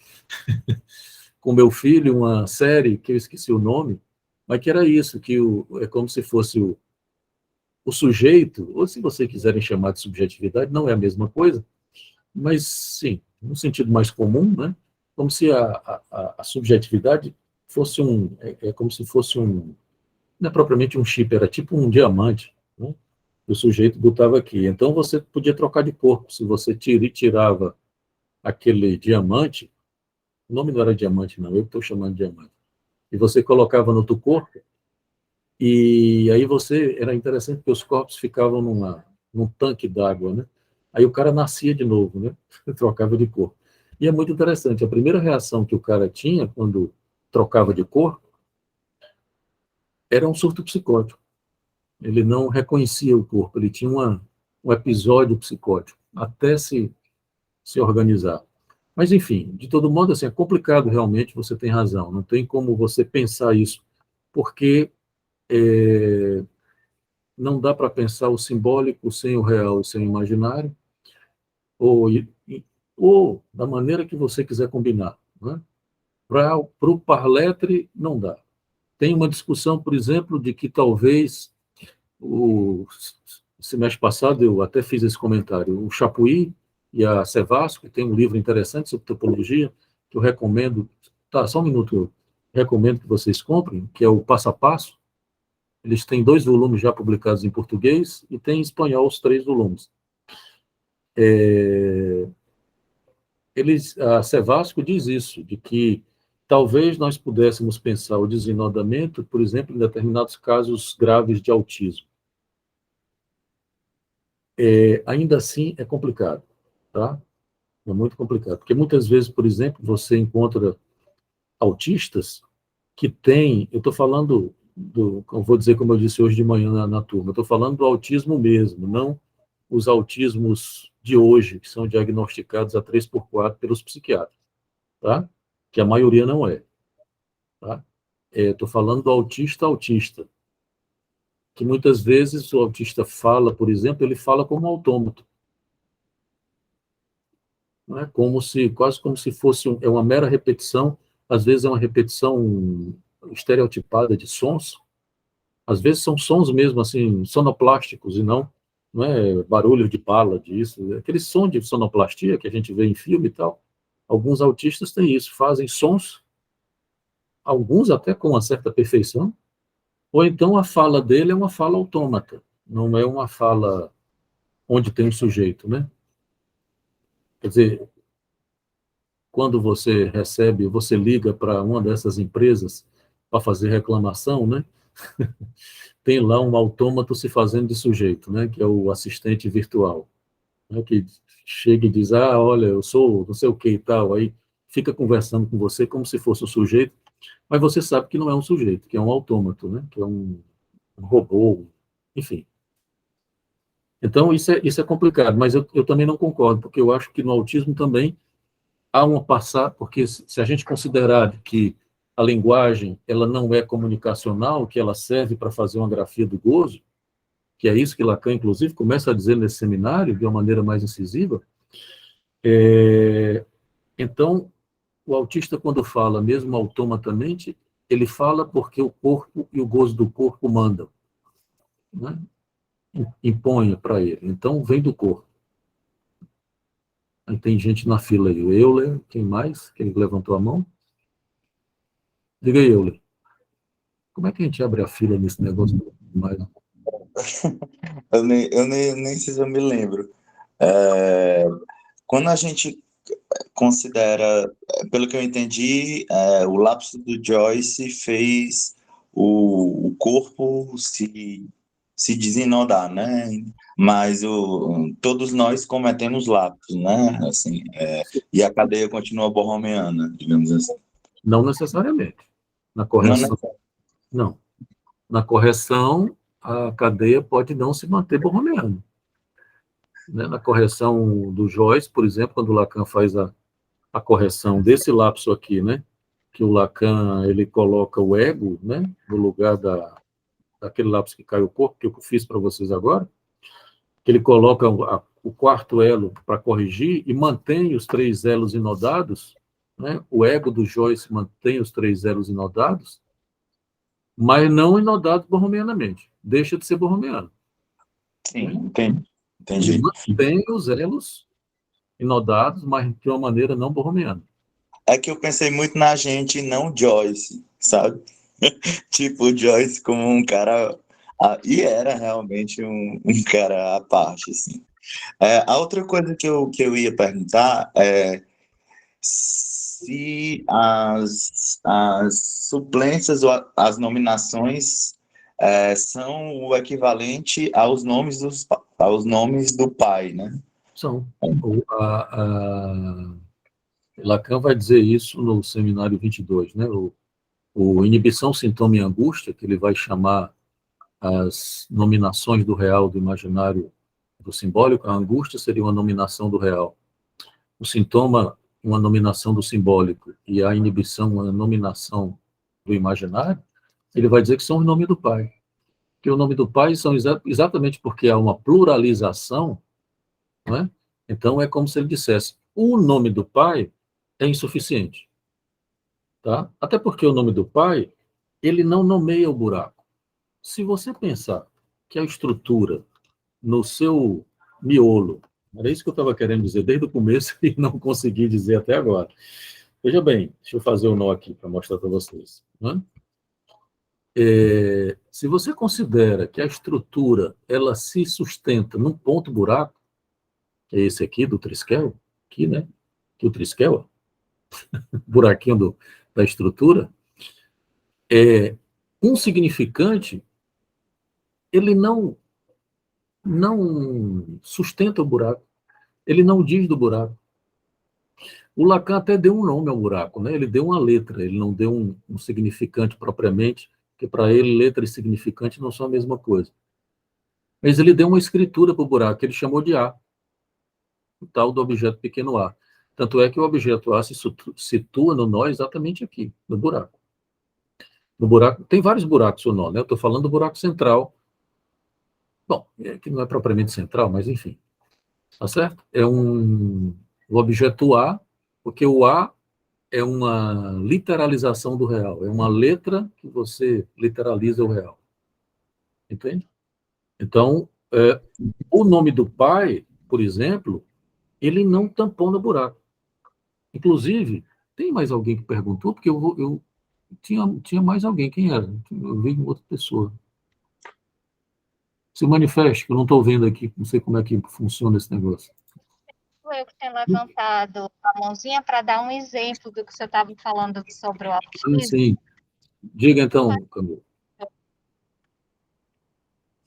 com meu filho, uma série que eu esqueci o nome, mas que era isso, que é como se fosse o sujeito, ou se vocês quiserem chamar de subjetividade, não é a mesma coisa, mas sim, no sentido mais comum, né? Como se a subjetividade fosse como se fosse não é propriamente um chip, era tipo um diamante, né? O sujeito botava aqui. Então você podia trocar de corpo. Se você tirava aquele diamante, o nome não era diamante, não, eu estou chamando de diamante, e você colocava no outro corpo, e aí era interessante porque os corpos ficavam num tanque d'água, né? Aí o cara nascia de novo, né? Trocava de corpo. E é muito interessante, a primeira reação que o cara tinha quando trocava de corpo era um surto psicótico. Ele não reconhecia o corpo, ele tinha um episódio psicótico, até se se organizar. Mas, enfim, de todo modo, assim, é complicado realmente, você tem razão, não tem como você pensar isso, porque não dá para pensar o simbólico sem o real e sem o imaginário, ou da maneira que você quiser combinar. Né? Para o Parletre, não dá. Tem uma discussão, por exemplo, de que talvez, o semestre passado eu até fiz esse comentário, o Chapuis e a Sevasco, que tem um livro interessante sobre topologia, que eu recomendo, tá, só um minuto, eu recomendo que vocês comprem, que é o Passo a Passo. Eles têm 2 volumes já publicados em português e tem em espanhol os 3 volumes. A Sevasco diz isso, de que talvez nós pudéssemos pensar o desenodamento, por exemplo, em determinados casos graves de autismo. Ainda assim, é complicado, tá? É muito complicado, porque muitas vezes, por exemplo, você encontra autistas que têm, eu estou falando eu vou dizer como eu disse hoje de manhã na turma, eu estou falando do autismo mesmo, não os autismos de hoje, que são diagnosticados a 3x4 pelos psiquiatras, tá? Que a maioria não é, tá? Estou falando do autista, que muitas vezes o autista fala, por exemplo, ele fala como um autômato, não é? Quase como se fosse uma mera repetição, às vezes é uma repetição estereotipada de sons, às vezes são sons mesmo assim, sonoplásticos, e não é barulho de bala disso, aquele som de sonoplastia que a gente vê em filme e tal. Alguns autistas têm isso, fazem sons, alguns até com uma certa perfeição, ou então a fala dele é uma fala autômata, não é uma fala onde tem um sujeito, né? Quer dizer, quando você liga para uma dessas empresas para fazer reclamação, né? Tem lá um autômato se fazendo de sujeito, né? Que é o assistente virtual, né? Que chega e diz, olha, eu sou não sei o que e tal, aí fica conversando com você como se fosse um sujeito, mas você sabe que não é um sujeito, que é um autômato, né? Que é um robô, enfim. Então, isso é complicado, mas eu também não concordo, porque eu acho que no autismo também há porque se a gente considerar que a linguagem ela não é comunicacional, que ela serve para fazer uma grafia do gozo, que é isso que Lacan, inclusive, começa a dizer nesse seminário, de uma maneira mais incisiva, então, o autista, quando fala, mesmo automatamente, ele fala porque o corpo e o gozo do corpo mandam, né? Impõe para ele. Então, vem do corpo. Aí tem gente na fila aí. O Euler, quem mais? Quem levantou a mão? Diga aí, Euler. Como é que a gente abre a fila nesse negócio? Nem sei se eu me lembro. Quando a gente considera, pelo que eu entendi, o lapso do Joyce fez o corpo se desinodar, né? Mas todos nós cometemos lapsos, né? Assim, e a cadeia continua borromeana, digamos assim. Não necessariamente. Na correção, não. Na correção, a cadeia pode não se manter borromeana. Né? Na correção do Joyce, por exemplo, quando o Lacan faz a correção desse lapso aqui, né? Que o Lacan ele coloca o ego, né? No lugar daquele lapso que cai o corpo, que eu fiz para vocês agora, que ele coloca o quarto elo para corrigir e mantém os 3 elos inodados, né? O ego do Joyce mantém os 3 elos inodados, mas não inodados borromeanamente. Deixa de ser borromeano. Sim, entendi. Ele mantém os elos inodados, mas de uma maneira não borromeana. É que eu pensei muito na gente e não Joyce, sabe? Tipo, Joyce como um cara... e era realmente um cara à parte, assim. A outra coisa que eu ia perguntar é se as suplências ou as nominações são o equivalente aos nomes do pai, né? São. Lacan vai dizer isso no seminário 22, né? O inibição, sintoma e angústia, que ele vai chamar as nominações do real, do imaginário, do simbólico. A angústia seria uma nominação do real. o sintoma, uma nominação do simbólico, e a inibição, uma nominação do imaginário, ele vai dizer que são o nome do Pai. Que o nome do Pai são exatamente porque há uma pluralização, não é? Então é como se ele dissesse, o nome do Pai é insuficiente. Tá? Até porque o nome do Pai, ele não nomeia o buraco. Se você pensar que a estrutura no seu miolo, era isso que eu estava querendo dizer desde o começo e não consegui dizer até agora. Veja bem, deixa eu fazer o nó aqui para mostrar para vocês. Né? Se você considera que a estrutura ela se sustenta num ponto buraco, que é esse aqui do triskel, aqui, né? Que o triskel, buraquinho da estrutura, um significante, ele não sustenta o buraco, ele não diz do buraco. O Lacan até deu um nome ao buraco, né? Ele deu uma letra, ele não deu um significante propriamente, porque para ele letra e significante não são a mesma coisa. Mas ele deu uma escritura para o buraco, que ele chamou de A, o tal do objeto pequeno a. Tanto é que o objeto A se situa no nó exatamente aqui, no buraco. No buraco, tem vários buracos no nó, né? Eu estou falando do buraco central. Bom, que não é propriamente central, mas enfim. Tá certo? O objeto A, porque o A é uma literalização do real, é uma letra que você literaliza o real. Entende? Então, o nome do Pai, por exemplo, ele não tampona o buraco. Inclusive, tem mais alguém que perguntou, porque eu tinha mais alguém. Quem era? Eu vi outra pessoa. Se manifeste, que eu não estou vendo aqui, não sei como é que funciona esse negócio. Eu que tenho levantado a mãozinha para dar um exemplo do que você estava falando sobre o autismo. Sim. Diga então, Camilo.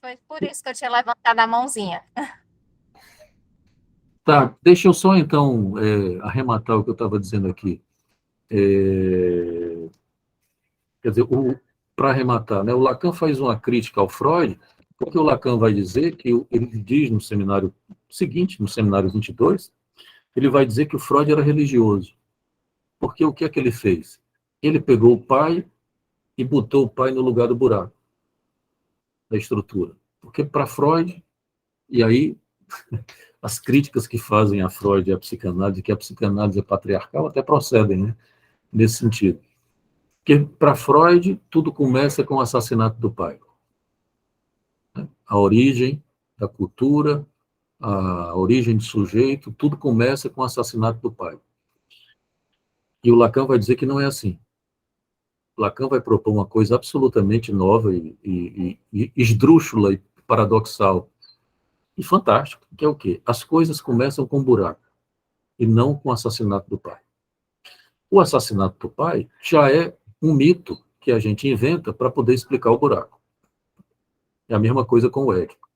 Foi por isso que eu tinha levantado a mãozinha. Tá, deixa eu só então arrematar o que eu estava dizendo aqui. Quer dizer, para arrematar, né, o Lacan faz uma crítica ao Freud, porque o Lacan vai dizer que ele diz no seminário seguinte, no seminário 22, ele vai dizer que o Freud era religioso. Porque o que é que ele fez? Ele pegou o pai e botou o pai no lugar do buraco da estrutura. Porque para Freud, e aí as críticas que fazem a Freud e a psicanálise, que a psicanálise é patriarcal, até procedem, né, nesse sentido. Porque para Freud, tudo começa com o assassinato do pai. A origem da cultura, a origem do sujeito, tudo começa com o assassinato do pai. E o Lacan vai dizer que não é assim. O Lacan vai propor uma coisa absolutamente nova e esdrúxula e paradoxal e fantástico, que é o quê? As coisas começam com um buraco e não com o assassinato do pai. O assassinato do pai já é um mito que a gente inventa para poder explicar o buraco. É a mesma coisa com o Édipo.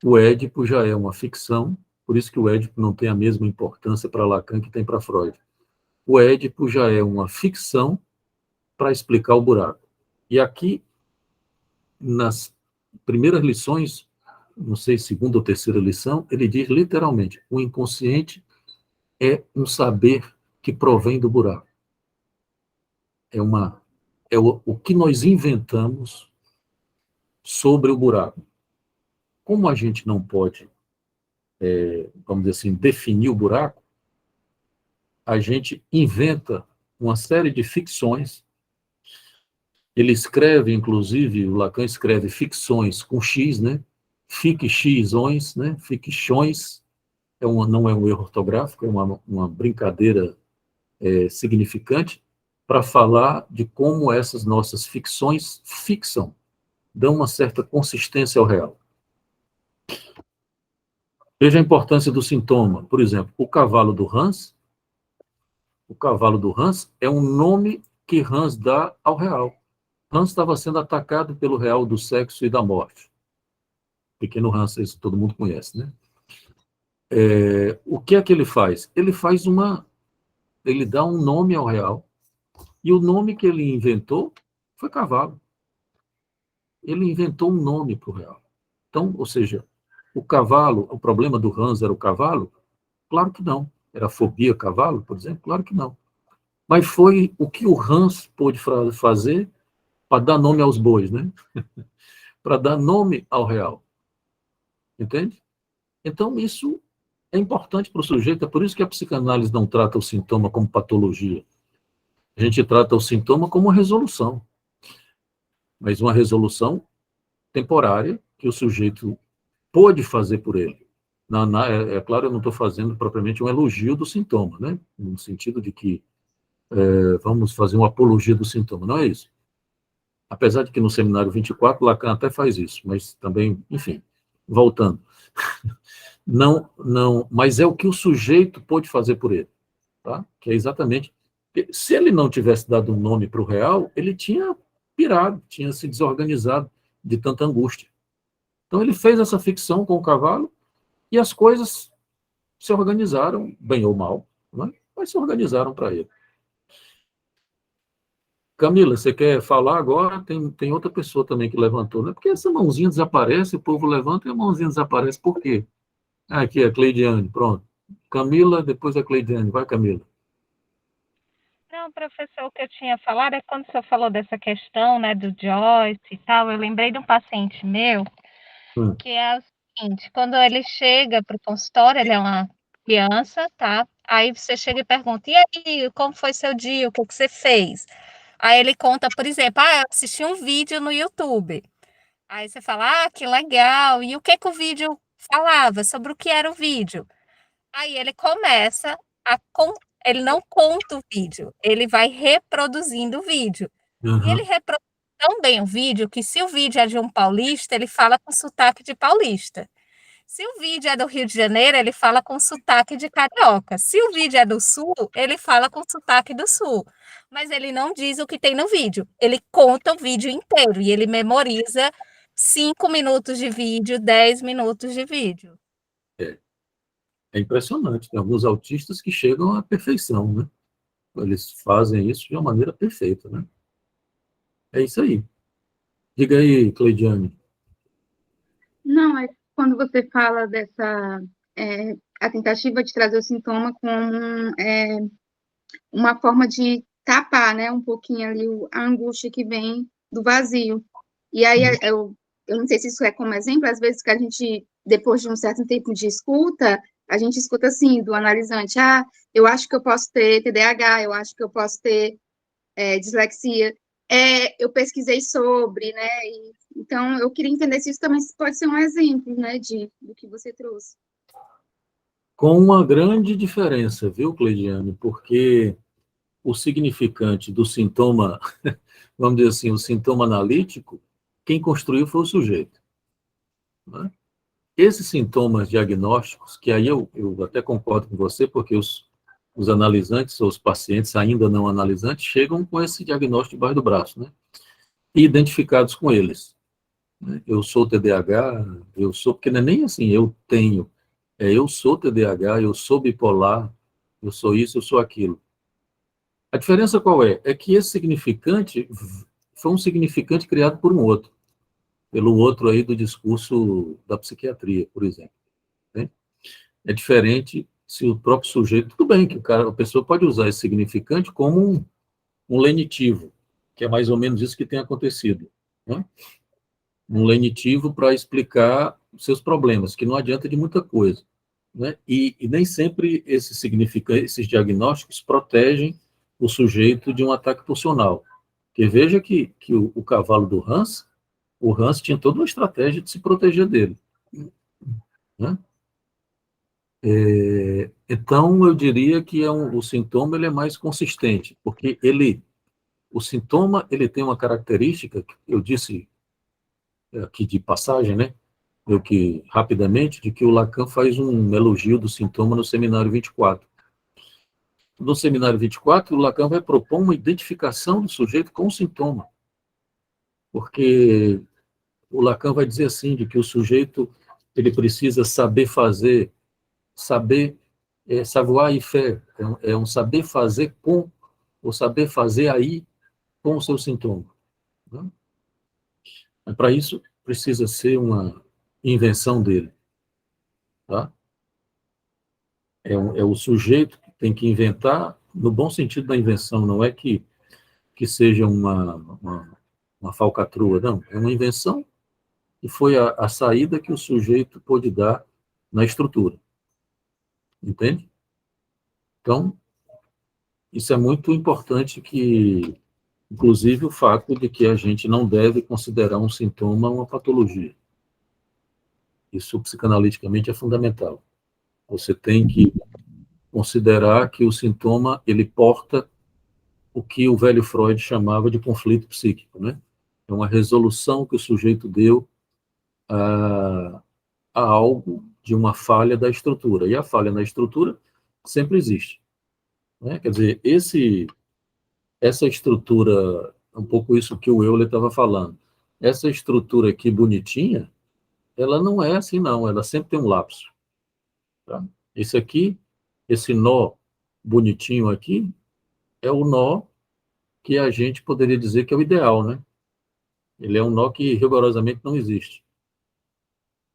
O Édipo já é uma ficção, por isso que o Édipo não tem a mesma importância para Lacan que tem para Freud. O Édipo já é uma ficção para explicar o buraco. E aqui, nas primeiras lições, não sei, segunda ou terceira lição, ele diz literalmente, o inconsciente é um saber que provém do buraco. É o que nós inventamos sobre o buraco. Como a gente não pode, vamos dizer assim, definir o buraco, a gente inventa uma série de ficções. Ele escreve, inclusive, o Lacan escreve ficções com X, né? Ficções, né? Ficções, não é um erro ortográfico, é uma brincadeira significante para falar de como essas nossas ficções fixam, dão uma certa consistência ao real. Veja a importância do sintoma. Por exemplo, o cavalo do Hans é um nome que Hans dá ao real. Hans estava sendo atacado pelo real do sexo e da morte. Pequeno Hans, isso todo mundo conhece, né? O que é que ele faz? Ele dá um nome ao real, e o nome que ele inventou foi cavalo. Ele inventou um nome para o real. Então, ou seja, o problema do Hans era o cavalo, Claro que não. Era fobia a cavalo, por exemplo? Claro que não. Mas foi o que o Hans pôde fazer para dar nome aos bois, né? Para dar nome ao real. Entende? Então, isso é importante para o sujeito, é por isso que a psicanálise não trata o sintoma como patologia. A gente trata o sintoma como uma resolução, mas uma resolução temporária que o sujeito pôde fazer por ele. É claro, eu não estou fazendo propriamente um elogio do sintoma, né? No sentido de que vamos fazer uma apologia do sintoma, não é isso. Apesar de que no seminário 24, Lacan até faz isso, mas também, enfim, voltando. Não, não, mas é o que o sujeito pôde fazer por ele, tá? Que é exatamente, se ele não tivesse dado um nome para o real, ele tinha pirado, tinha se desorganizado de tanta angústia. Então ele fez essa ficção com o cavalo e as coisas se organizaram, bem ou mal, né? Mas se organizaram para ele. Camila, você quer falar agora? Tem outra pessoa também que levantou, né? Porque essa mãozinha desaparece, o povo levanta e a mãozinha desaparece. Por quê? Ah, aqui, a Cleidiane, pronto. Camila, depois a Cleidiane. Vai, Camila. Não, professor, o que eu tinha falado é quando o senhor falou dessa questão, né, do Joyce e tal, eu lembrei de um paciente meu, que é o seguinte, quando ele chega para o consultório, ele é uma criança, tá? Aí você chega e pergunta, e aí, como foi seu dia? O que que você fez? Aí ele conta, por exemplo, eu assisti um vídeo no YouTube. Aí você fala, que legal. E o que que o vídeo falava? Sobre o que era o vídeo? Aí ele começa a ele não conta o vídeo, ele vai reproduzindo o vídeo. E ele Uhum. reproduz tão bem o vídeo que se o vídeo é de um paulista, ele fala com sotaque de paulista. Se o vídeo é do Rio de Janeiro, ele fala com sotaque de carioca. Se o vídeo é do Sul, ele fala com sotaque do Sul. Mas ele não diz o que tem no vídeo. Ele conta o vídeo inteiro e ele memoriza 5 minutos de vídeo, 10 minutos de vídeo. É impressionante. Tem alguns autistas que chegam à perfeição, né? Eles fazem isso de uma maneira perfeita, né? É isso aí. Diga aí, Cleidiane. Não, é quando você fala dessa a tentativa de trazer o sintoma como uma forma de tapar, né, um pouquinho ali a angústia que vem do vazio. E aí eu não sei se isso é como exemplo, às vezes que a gente, depois de um certo tempo de escuta, a gente escuta assim, do analisante, eu acho que eu posso ter TDAH, eu acho que eu posso ter dislexia. Eu pesquisei sobre, né, então eu queria entender se isso também pode ser um exemplo, né, do que você trouxe. Com uma grande diferença, viu, Cleidiane? Porque o significante do sintoma, vamos dizer assim, o sintoma analítico, quem construiu foi o sujeito, né? Esses sintomas diagnósticos, que aí eu até concordo com você, porque os analisantes ou os pacientes ainda não analisantes chegam com esse diagnóstico debaixo do braço, né? E identificados com eles, né? Eu sou TDAH, eu sou, porque não é nem assim, eu tenho, eu sou TDAH, eu sou bipolar, eu sou isso, eu sou aquilo. A diferença qual é? É que esse significante foi um significante criado por um outro, pelo outro aí do discurso da psiquiatria, por exemplo, né? É diferente se o próprio sujeito, tudo bem que a pessoa pode usar esse significante como um lenitivo, que é mais ou menos isso que tem acontecido, né? Um lenitivo para explicar seus problemas, que não adianta de muita coisa, né? E nem sempre esses diagnósticos protegem o sujeito de um ataque pulsional. Porque veja que o cavalo do Hans, o Hans tinha toda uma estratégia de se proteger dele, né? Então, eu diria que o sintoma ele é mais consistente, porque o sintoma ele tem uma característica, que eu disse aqui de passagem, né? Eu que, rapidamente, de que o Lacan faz um elogio do sintoma no seminário 24. No seminário 24, o Lacan vai propor uma identificação do sujeito com o sintoma, porque o Lacan vai dizer assim, de que o sujeito ele precisa saber fazer, saber, savoir y faire, é um saber fazer com, ou saber fazer aí com o seu sintoma, né? Para isso, precisa ser uma invenção dele, tá? É o sujeito que tem que inventar, no bom sentido da invenção, não é que seja uma falcatrua, não. É uma invenção que foi a saída que o sujeito pôde dar na estrutura. Entende? Então, isso é muito importante que, inclusive, o fato de que a gente não deve considerar um sintoma uma patologia. Isso, psicanaliticamente, é fundamental. Você tem que considerar que o sintoma, ele porta o que o velho Freud chamava de conflito psíquico, né? É uma resolução que o sujeito deu a algo de uma falha da estrutura. E a falha na estrutura sempre existe, né? Quer dizer, essa estrutura, um pouco isso que o Euler estava falando, essa estrutura aqui bonitinha, ela não é assim, não. Ela sempre tem um lapso. Tá? Esse aqui, esse nó bonitinho aqui, é o nó que a gente poderia dizer que é o ideal, né? Ele é um nó que rigorosamente não existe.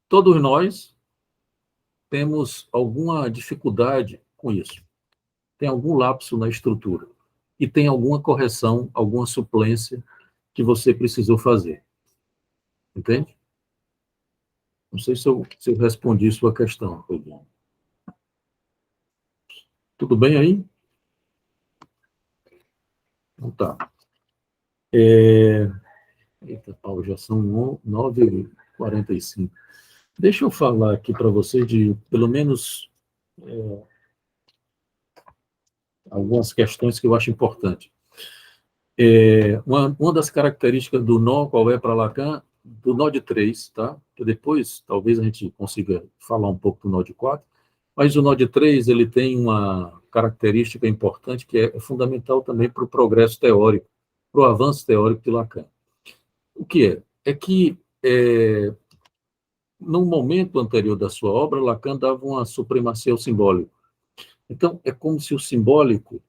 Todos nós temos alguma dificuldade com isso. Tem algum lapso na estrutura. E tem alguma correção, alguma suplência que você precisou fazer. Entende? Não sei se eu respondi sua questão, Rodrigo. Tudo bem aí? Então tá. Eita, Paulo, já são 9h45. Deixa eu falar aqui para você de, pelo menos, algumas questões que eu acho importantes. Uma das características do nó, qual é para Lacan? Do nó de 3, tá? Que depois, talvez, a gente consiga falar um pouco do nó de 4, mas o nó de 3, ele tem uma característica importante que é fundamental também para o progresso teórico, para o avanço teórico de Lacan. O que é? É que, no momento anterior da sua obra, Lacan dava uma supremacia ao simbólico. Então, é como se o simbólico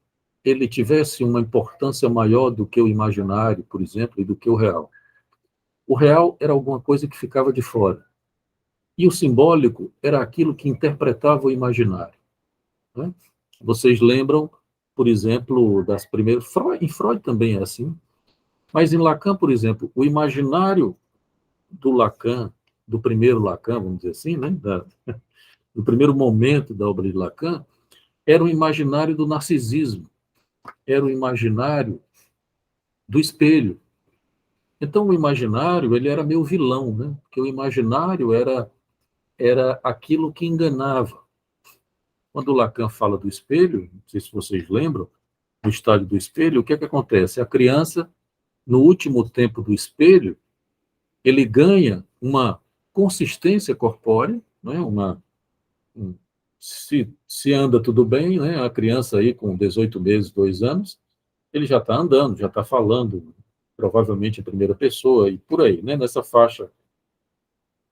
ele tivesse uma importância maior do que o imaginário, por exemplo, e do que o real. O real era alguma coisa que ficava de fora. E o simbólico era aquilo que interpretava o imaginário. Né? Vocês lembram, por exemplo, das primeiras... em Freud também é assim. Mas em Lacan, por exemplo, o imaginário do Lacan, do primeiro Lacan, vamos dizer assim, né? Do primeiro momento da obra de Lacan, era o imaginário do narcisismo, era o imaginário do espelho. Então, o imaginário, ele era meio vilão, né? Porque o imaginário era aquilo que enganava. Quando Lacan fala do espelho, não sei se vocês lembram, do estádio do espelho, o que é que acontece? A criança, no último tempo do espelho, ele ganha uma consistência corpórea, né? Se anda tudo bem, né? A criança aí com 18 meses, 2 anos, ele já está andando, já está falando, provavelmente em primeira pessoa, e por aí, né? Nessa faixa.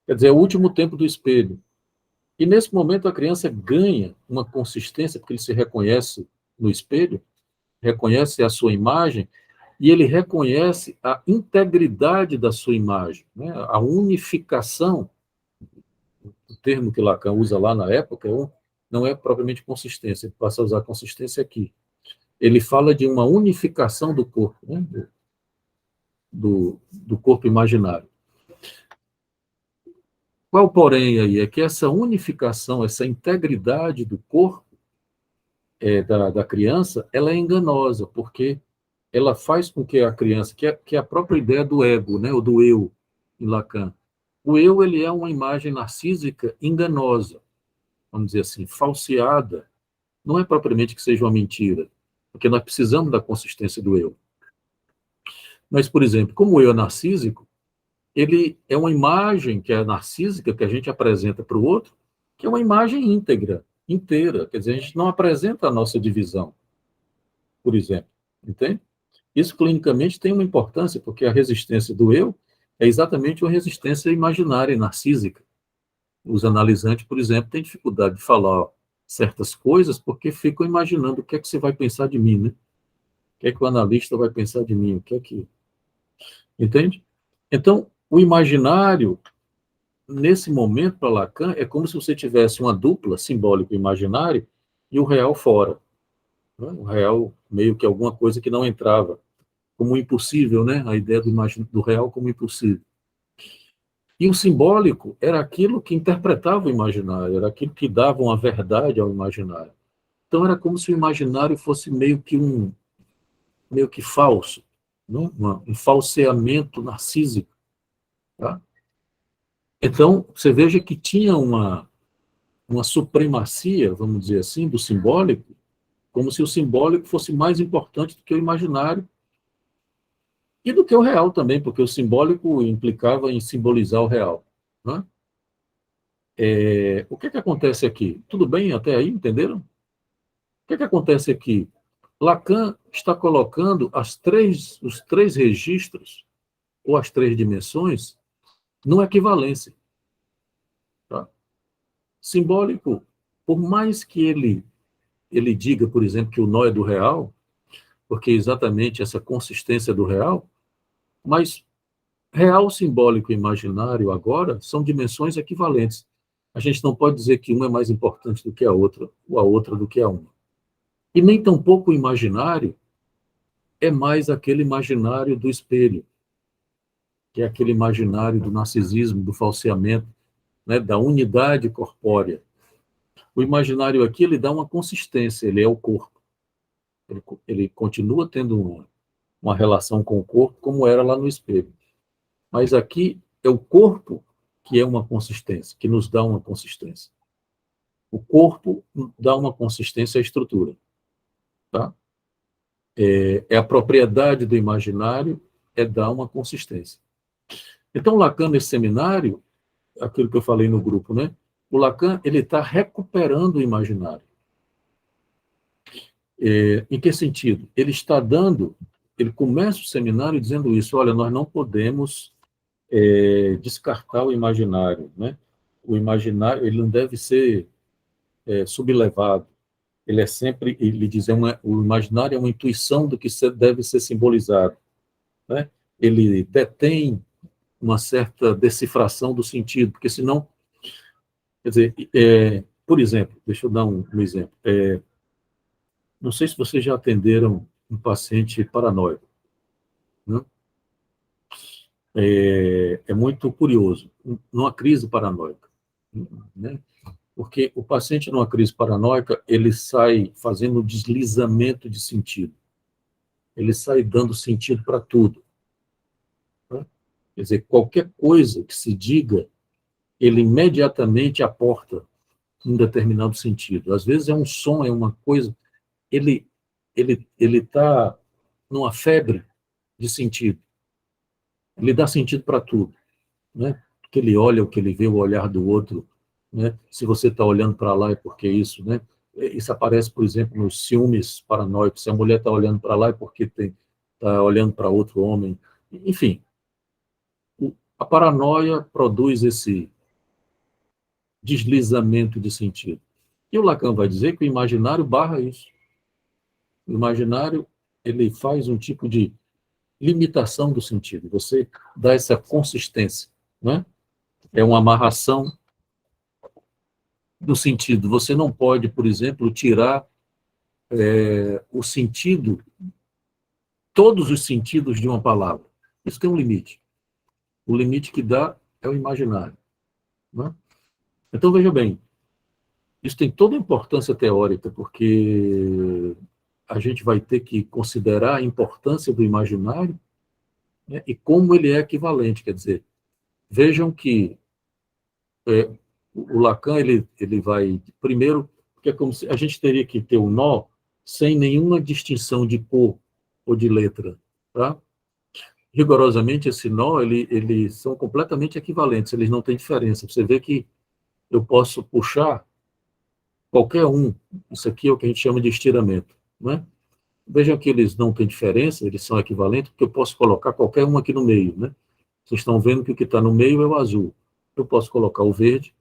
Quer dizer, é o último tempo do espelho. E nesse momento a criança ganha uma consistência, porque ele se reconhece no espelho, reconhece a sua imagem, e ele reconhece a integridade da sua imagem, né? A unificação, o termo que Lacan usa lá na época, não é propriamente consistência, ele passa a usar consistência aqui. Ele fala de uma unificação do corpo, né? do corpo imaginário. Qual o porém aí? É que essa unificação, essa integridade do corpo da criança, ela é enganosa, porque ela faz com que a criança, que é a própria ideia do ego, né, ou do eu, em Lacan. O eu, ele é uma imagem narcísica enganosa, vamos dizer assim, falseada. Não é propriamente que seja uma mentira, porque nós precisamos da consistência do eu. Mas, por exemplo, como o eu é narcísico, ele é uma imagem que é narcísica, que a gente apresenta para o outro, que é uma imagem íntegra, inteira. Quer dizer, a gente não apresenta a nossa divisão, por exemplo. Entende? Isso clinicamente tem uma importância, porque a resistência do eu é exatamente uma resistência imaginária e narcísica. Os analisantes, por exemplo, têm dificuldade de falar certas coisas porque ficam imaginando o que é que você vai pensar de mim, né? O que é que o analista vai pensar de mim? O que é que... Entende? Então, o imaginário, nesse momento, para Lacan, é como se você tivesse uma dupla, simbólico e imaginário, e o real fora. Né? O real meio que alguma coisa que não entrava, como impossível, né? A ideia do real como impossível. E o simbólico era aquilo que interpretava o imaginário, era aquilo que dava uma verdade ao imaginário. Então era como se o imaginário fosse meio que falso, né? Um falseamento narcísico. Tá? Então, você veja que tinha uma supremacia, vamos dizer assim, do simbólico, como se o simbólico fosse mais importante do que o imaginário e do que o real também, porque o simbólico implicava em simbolizar o real. Né? O que é que acontece aqui? Tudo bem até aí, entenderam? O que é que acontece aqui? Lacan está colocando os três registros, ou as três dimensões, numa equivalência. Tá? Simbólico, por mais que ele diga, por exemplo, que o nó é do real, porque é exatamente essa consistência do real, mas real, simbólico e imaginário agora são dimensões equivalentes. A gente não pode dizer que uma é mais importante do que a outra, ou a outra do que a uma. E nem tampouco o imaginário é mais aquele imaginário do espelho, que é aquele imaginário do narcisismo, do falseamento, né, da unidade corpórea. O imaginário aqui, ele dá uma consistência, ele é o corpo. Ele continua tendo uma relação com o corpo, como era lá no espelho. Mas aqui é o corpo que é uma consistência, que nos dá uma consistência. O corpo dá uma consistência à estrutura. Tá? É a propriedade do imaginário, é dar uma consistência. Então, Lacan, nesse seminário, aquilo que eu falei no grupo, né? O Lacan, ele está recuperando o imaginário. Em que sentido? Ele começa o seminário dizendo isso: olha, nós não podemos descartar o imaginário, né? O imaginário, ele não deve ser sublevado. Ele é sempre, ele diz, o imaginário é uma intuição do que deve ser simbolizado, né? Ele detém uma certa decifração do sentido, porque senão, quer dizer, por exemplo, deixa eu dar um exemplo. Não sei se vocês já atenderam um paciente paranoico, né? É muito curioso, numa crise paranoica, né? Porque o paciente numa crise paranoica, ele sai fazendo um deslizamento de sentido. Ele sai dando sentido para tudo. Né? Quer dizer, qualquer coisa que se diga, ele imediatamente aporta um determinado sentido. Às vezes é um som, é uma coisa... Ele está numa febre de sentido. Ele dá sentido para tudo. Né? Que ele olha, o que ele vê, o olhar do outro. Né? Se você está olhando para lá é porque isso, né? Isso aparece, por exemplo, nos ciúmes paranoicos. Se a mulher está olhando para lá é porque está olhando para outro homem. Enfim, a paranoia produz esse deslizamento de sentido. E o Lacan vai dizer que o imaginário barra isso. O imaginário, ele faz um tipo de limitação do sentido. Você dá essa consistência, né? É uma amarração do sentido. Você não pode, por exemplo, tirar o sentido, todos os sentidos de uma palavra. Isso tem um limite. O limite que dá é o imaginário. Né? Então, veja bem, isso tem toda a importância teórica, porque a gente vai ter que considerar a importância do imaginário, né, e como ele é equivalente. Quer dizer, vejam que o Lacan, ele vai, primeiro, porque é como se a gente teria que ter um nó sem nenhuma distinção de cor ou de letra, tá? Rigorosamente, esse nó, eles são completamente equivalentes, eles não têm diferença. Você vê que eu posso puxar qualquer um, isso aqui é o que a gente chama de estiramento, né? Vejam que eles não têm diferença, eles são equivalentes, porque eu posso colocar qualquer um aqui no meio, né? Vocês estão vendo que o que está no meio é o azul. Eu posso colocar o verde,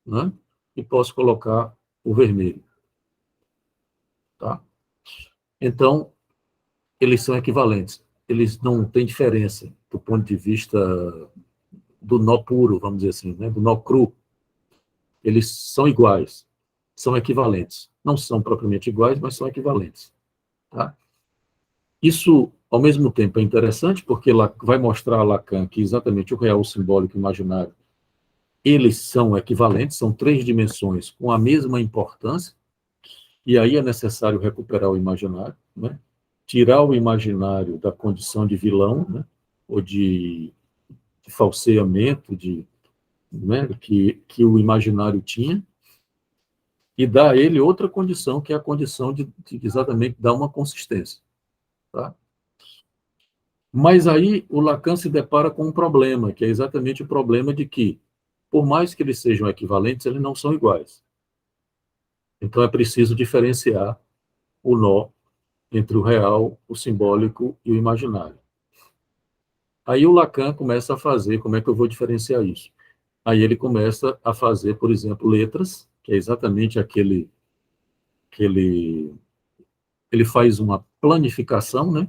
né? E posso colocar o vermelho. Tá? Então, eles são equivalentes. Eles não têm diferença do ponto de vista do nó puro, vamos dizer assim, né? Do nó cru. Eles são iguais. são equivalentes. Não são propriamente iguais, mas são equivalentes. Tá? Isso, ao mesmo tempo, é interessante, porque vai mostrar a Lacan que exatamente o real, o simbólico e o imaginário, eles são equivalentes, são 3 dimensões com a mesma importância, e aí é necessário recuperar o imaginário, né? Tirar o imaginário da condição de vilão, né? Ou de falseamento, né? que o imaginário tinha, e dar a ele outra condição, que é a condição de exatamente dar uma consistência. Tá? Mas aí o Lacan se depara com um problema, que é exatamente o problema de que, por mais que eles sejam equivalentes, eles não são iguais. Então é preciso diferenciar o nó entre o real, o simbólico e o imaginário. Aí o Lacan começa a fazer, como é que eu vou diferenciar isso? Aí ele começa a fazer, por exemplo, letras, que é exatamente ele faz uma planificação, né?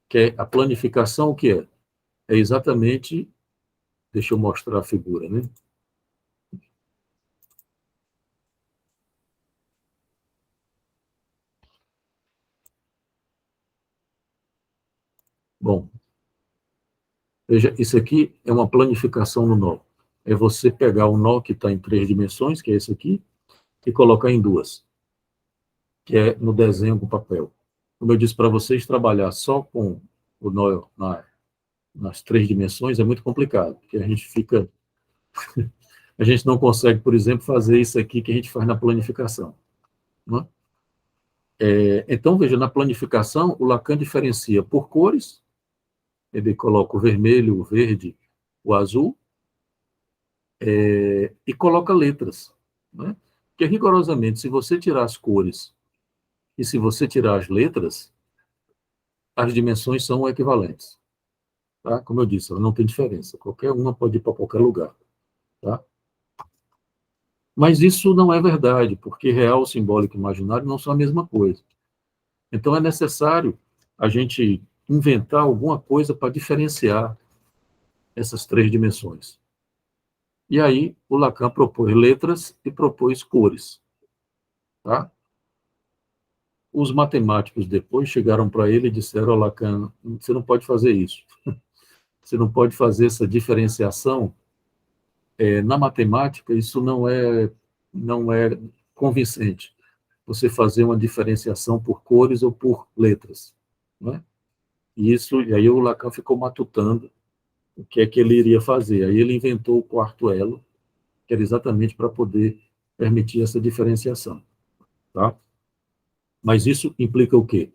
Que é a planificação, o que é? É exatamente, deixa eu mostrar a figura, né? Bom, veja, isso aqui é uma planificação no nó. É você pegar o nó que está em 3 dimensões, que é esse aqui, e colocar em 2, que é no desenho com papel. Como eu disse para vocês, trabalhar só com o nó nas 3 dimensões é muito complicado, porque a gente fica... A gente não consegue, por exemplo, fazer isso aqui que a gente faz na planificação. Não é? Então, veja, na planificação, o Lacan diferencia por cores, ele coloca o vermelho, o verde, o azul, e coloca letras. Né? Porque, rigorosamente, se você tirar as cores e se você tirar as letras, as dimensões são equivalentes. Tá? Como eu disse, ela não tem diferença. Qualquer uma pode ir para qualquer lugar. Tá? Mas isso não é verdade, porque real, simbólico e imaginário não são a mesma coisa. Então é necessário a gente inventar alguma coisa para diferenciar essas 3 dimensões. E aí o Lacan propôs letras e propôs cores. Tá? Os matemáticos depois chegaram para ele e disseram: Lacan, você não pode fazer isso. Você não pode fazer essa diferenciação. Na matemática, isso não é convincente. Você fazer uma diferenciação por cores ou por letras. Né? E aí o Lacan ficou matutando o que é que ele iria fazer. Aí ele inventou o quarto elo, que era exatamente para poder permitir essa diferenciação. Tá? Mas isso implica o quê?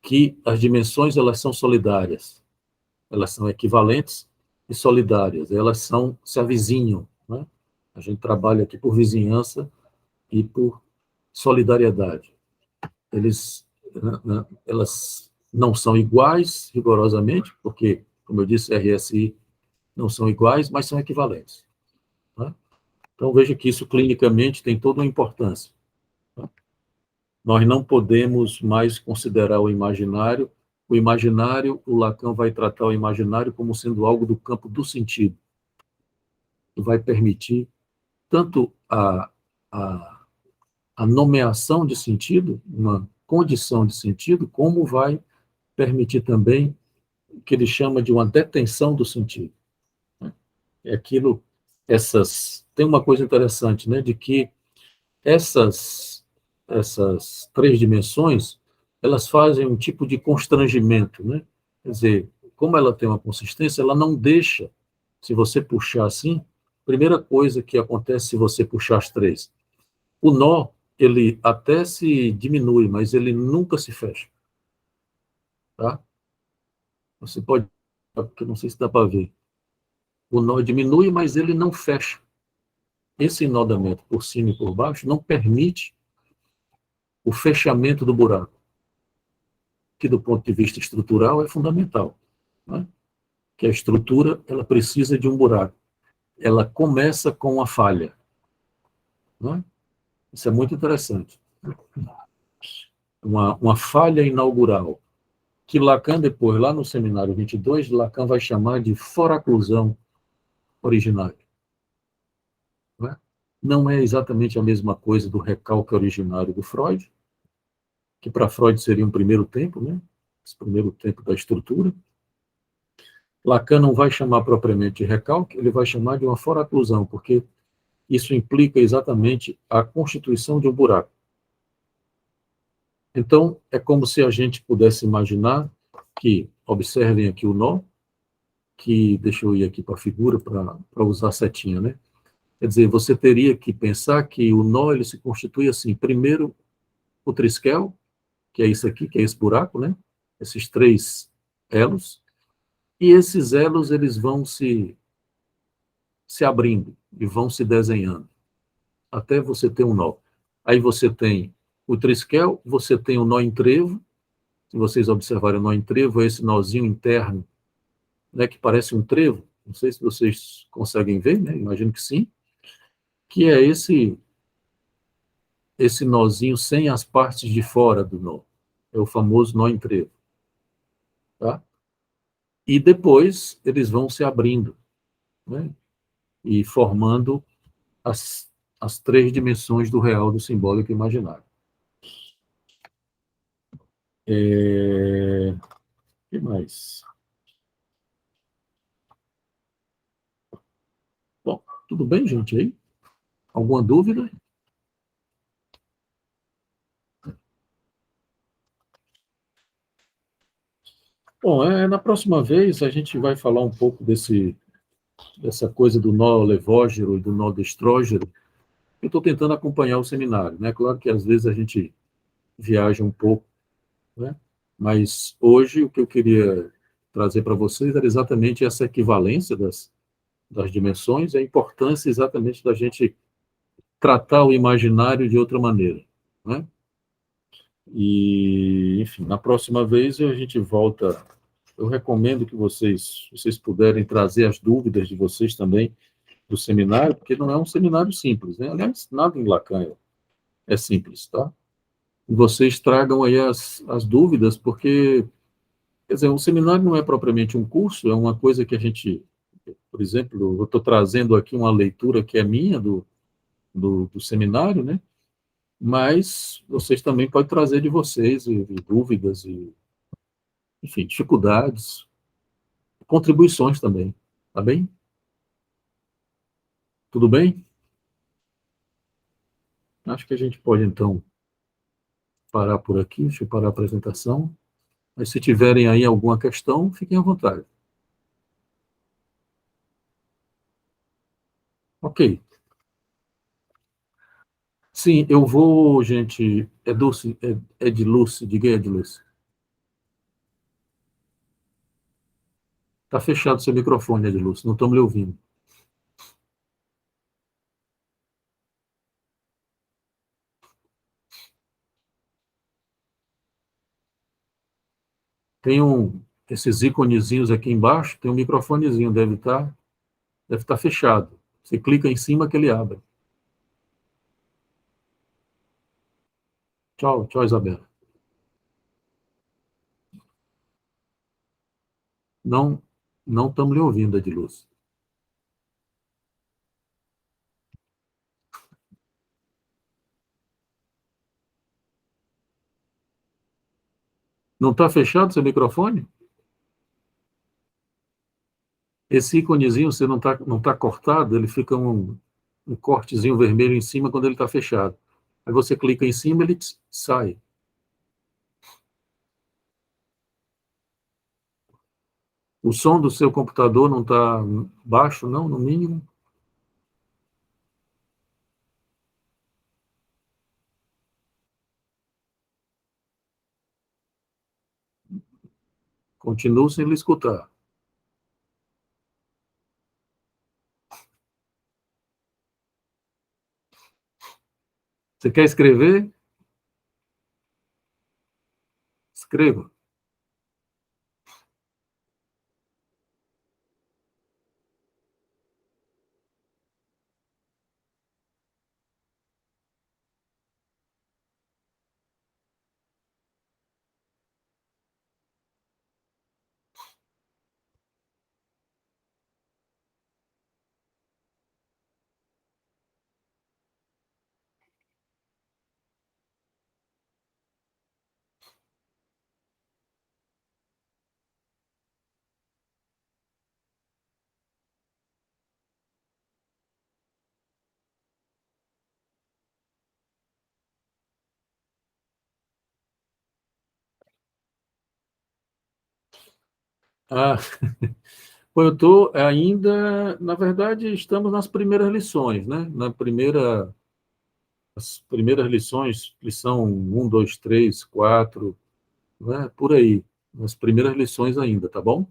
Que as dimensões elas são solidárias, elas são equivalentes e solidárias, elas se avizinham. Né? A gente trabalha aqui por vizinhança e por solidariedade. Elas não são iguais rigorosamente, porque, como eu disse, RSI não são iguais, mas são equivalentes. Né? Então, veja que isso clinicamente tem toda uma importância. Tá? Nós não podemos mais considerar o imaginário. O imaginário, o Lacan vai tratar o imaginário como sendo algo do campo do sentido, que vai permitir tanto a nomeação de sentido, uma condição de sentido, como vai permitir também o que ele chama de uma detenção do sentido. É aquilo, tem uma coisa interessante, né, de que essas 3 dimensões, elas fazem um tipo de constrangimento, né? Quer dizer, como ela tem uma consistência, ela não deixa, se você puxar assim, primeira coisa que acontece se você puxar as 3, o nó, ele até se diminui, mas ele nunca se fecha. Tá? Você pode, porque não sei se dá para ver. O nó diminui, mas ele não fecha. Esse enodamento por cima e por baixo não permite o fechamento do buraco, que do ponto de vista estrutural é fundamental. Né? Que a estrutura ela precisa de um buraco. Ela começa com uma falha. Né? Isso é muito interessante. Uma falha inaugural, que Lacan depois, lá no seminário 22, Lacan vai chamar de foraclusão originária. Né? Não é exatamente a mesma coisa do recalque originário do Freud, que para Freud seria um primeiro tempo, né? Esse primeiro tempo da estrutura. Lacan não vai chamar propriamente de recalque, ele vai chamar de uma foraclusão, porque isso implica exatamente a constituição de um buraco. Então, é como se a gente pudesse imaginar que, observem aqui o nó, que, deixa eu ir aqui para a figura, para usar a setinha, né? Quer dizer, você teria que pensar que o nó ele se constitui assim, primeiro o triskel, que é isso aqui, que é esse buraco, né? Esses três elos, e esses elos eles vão se abrindo e vão se desenhando até você ter um nó. Aí você tem o triskel, você tem o nó em trevo. Se vocês observarem o nó em trevo, é esse nozinho interno, né, que parece um trevo. Não sei se vocês conseguem ver, né? Imagino que sim, que é esse nozinho sem as partes de fora do nó. É o famoso nó em trevo, tá? E depois eles vão se abrindo, né? E formando as três dimensões do real, do simbólico e imaginário. O que mais? Bom, tudo bem, gente, aí? Alguma dúvida? Bom, na próxima vez a gente vai falar um pouco dessa coisa do nó levógero e do nó destrógero. Eu estou tentando acompanhar o seminário, né? Claro que às vezes a gente viaja um pouco, né? Mas hoje o que eu queria trazer para vocês era exatamente essa equivalência das dimensões e a importância exatamente da gente tratar o imaginário de outra maneira, né? E, enfim, na próxima vez a gente volta. Eu recomendo que vocês puderem trazer as dúvidas de vocês também do seminário, porque não é um seminário simples, né? Aliás, nada em Lacan é simples, tá? E vocês tragam aí as dúvidas, porque, quer dizer, um seminário não é propriamente um curso, é uma coisa que a gente, por exemplo, eu estou trazendo aqui uma leitura que é minha do seminário, né? Mas vocês também podem trazer de vocês e dúvidas e, enfim, dificuldades, contribuições também, tá bem? Tudo bem? Acho que a gente pode, então, parar por aqui. Deixa eu parar a apresentação. Mas se tiverem aí alguma questão, fiquem à vontade. Ok. Sim, eu vou, gente. É Dulce, é de Lúcia, diga aí, é de Lúcia. Está fechado seu microfone, é de Lúcia, não estamos lhe ouvindo. Tem esses íconezinhos aqui embaixo, tem um microfonezinho, deve estar fechado. Você clica em cima que ele abre. Tchau, tchau, Isabela. Não, não estamos lhe ouvindo, Ediluz. Não está fechado seu microfone? Esse íconezinho, você não tá cortado, ele fica um cortezinho vermelho em cima quando ele está fechado. Aí você clica em cima, ele sai. O som do seu computador não está baixo, não, no mínimo? Continuo sem lhe escutar. Você quer escrever? Escreva. Ah, bom, eu estou ainda, na verdade, estamos nas primeiras lições, né? As primeiras lições, lição 1, 2, 3, 4, né? Por aí, nas primeiras lições ainda, tá bom?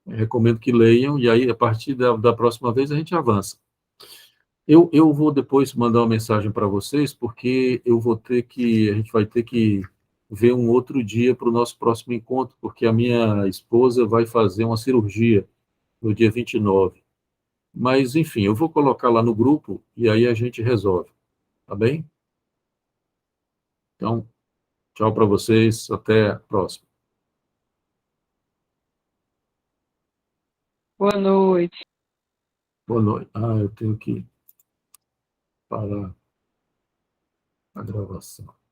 Eu recomendo que leiam, e aí, a partir da próxima vez, a gente avança. Eu vou depois mandar uma mensagem para vocês, porque a gente vai ter que ver um outro dia para o nosso próximo encontro, porque a minha esposa vai fazer uma cirurgia no dia 29. Mas, enfim, eu vou colocar lá no grupo e aí a gente resolve, tá bem? Então, tchau para vocês, até a próxima. Boa noite. Boa noite. Ah, eu tenho que parar a gravação.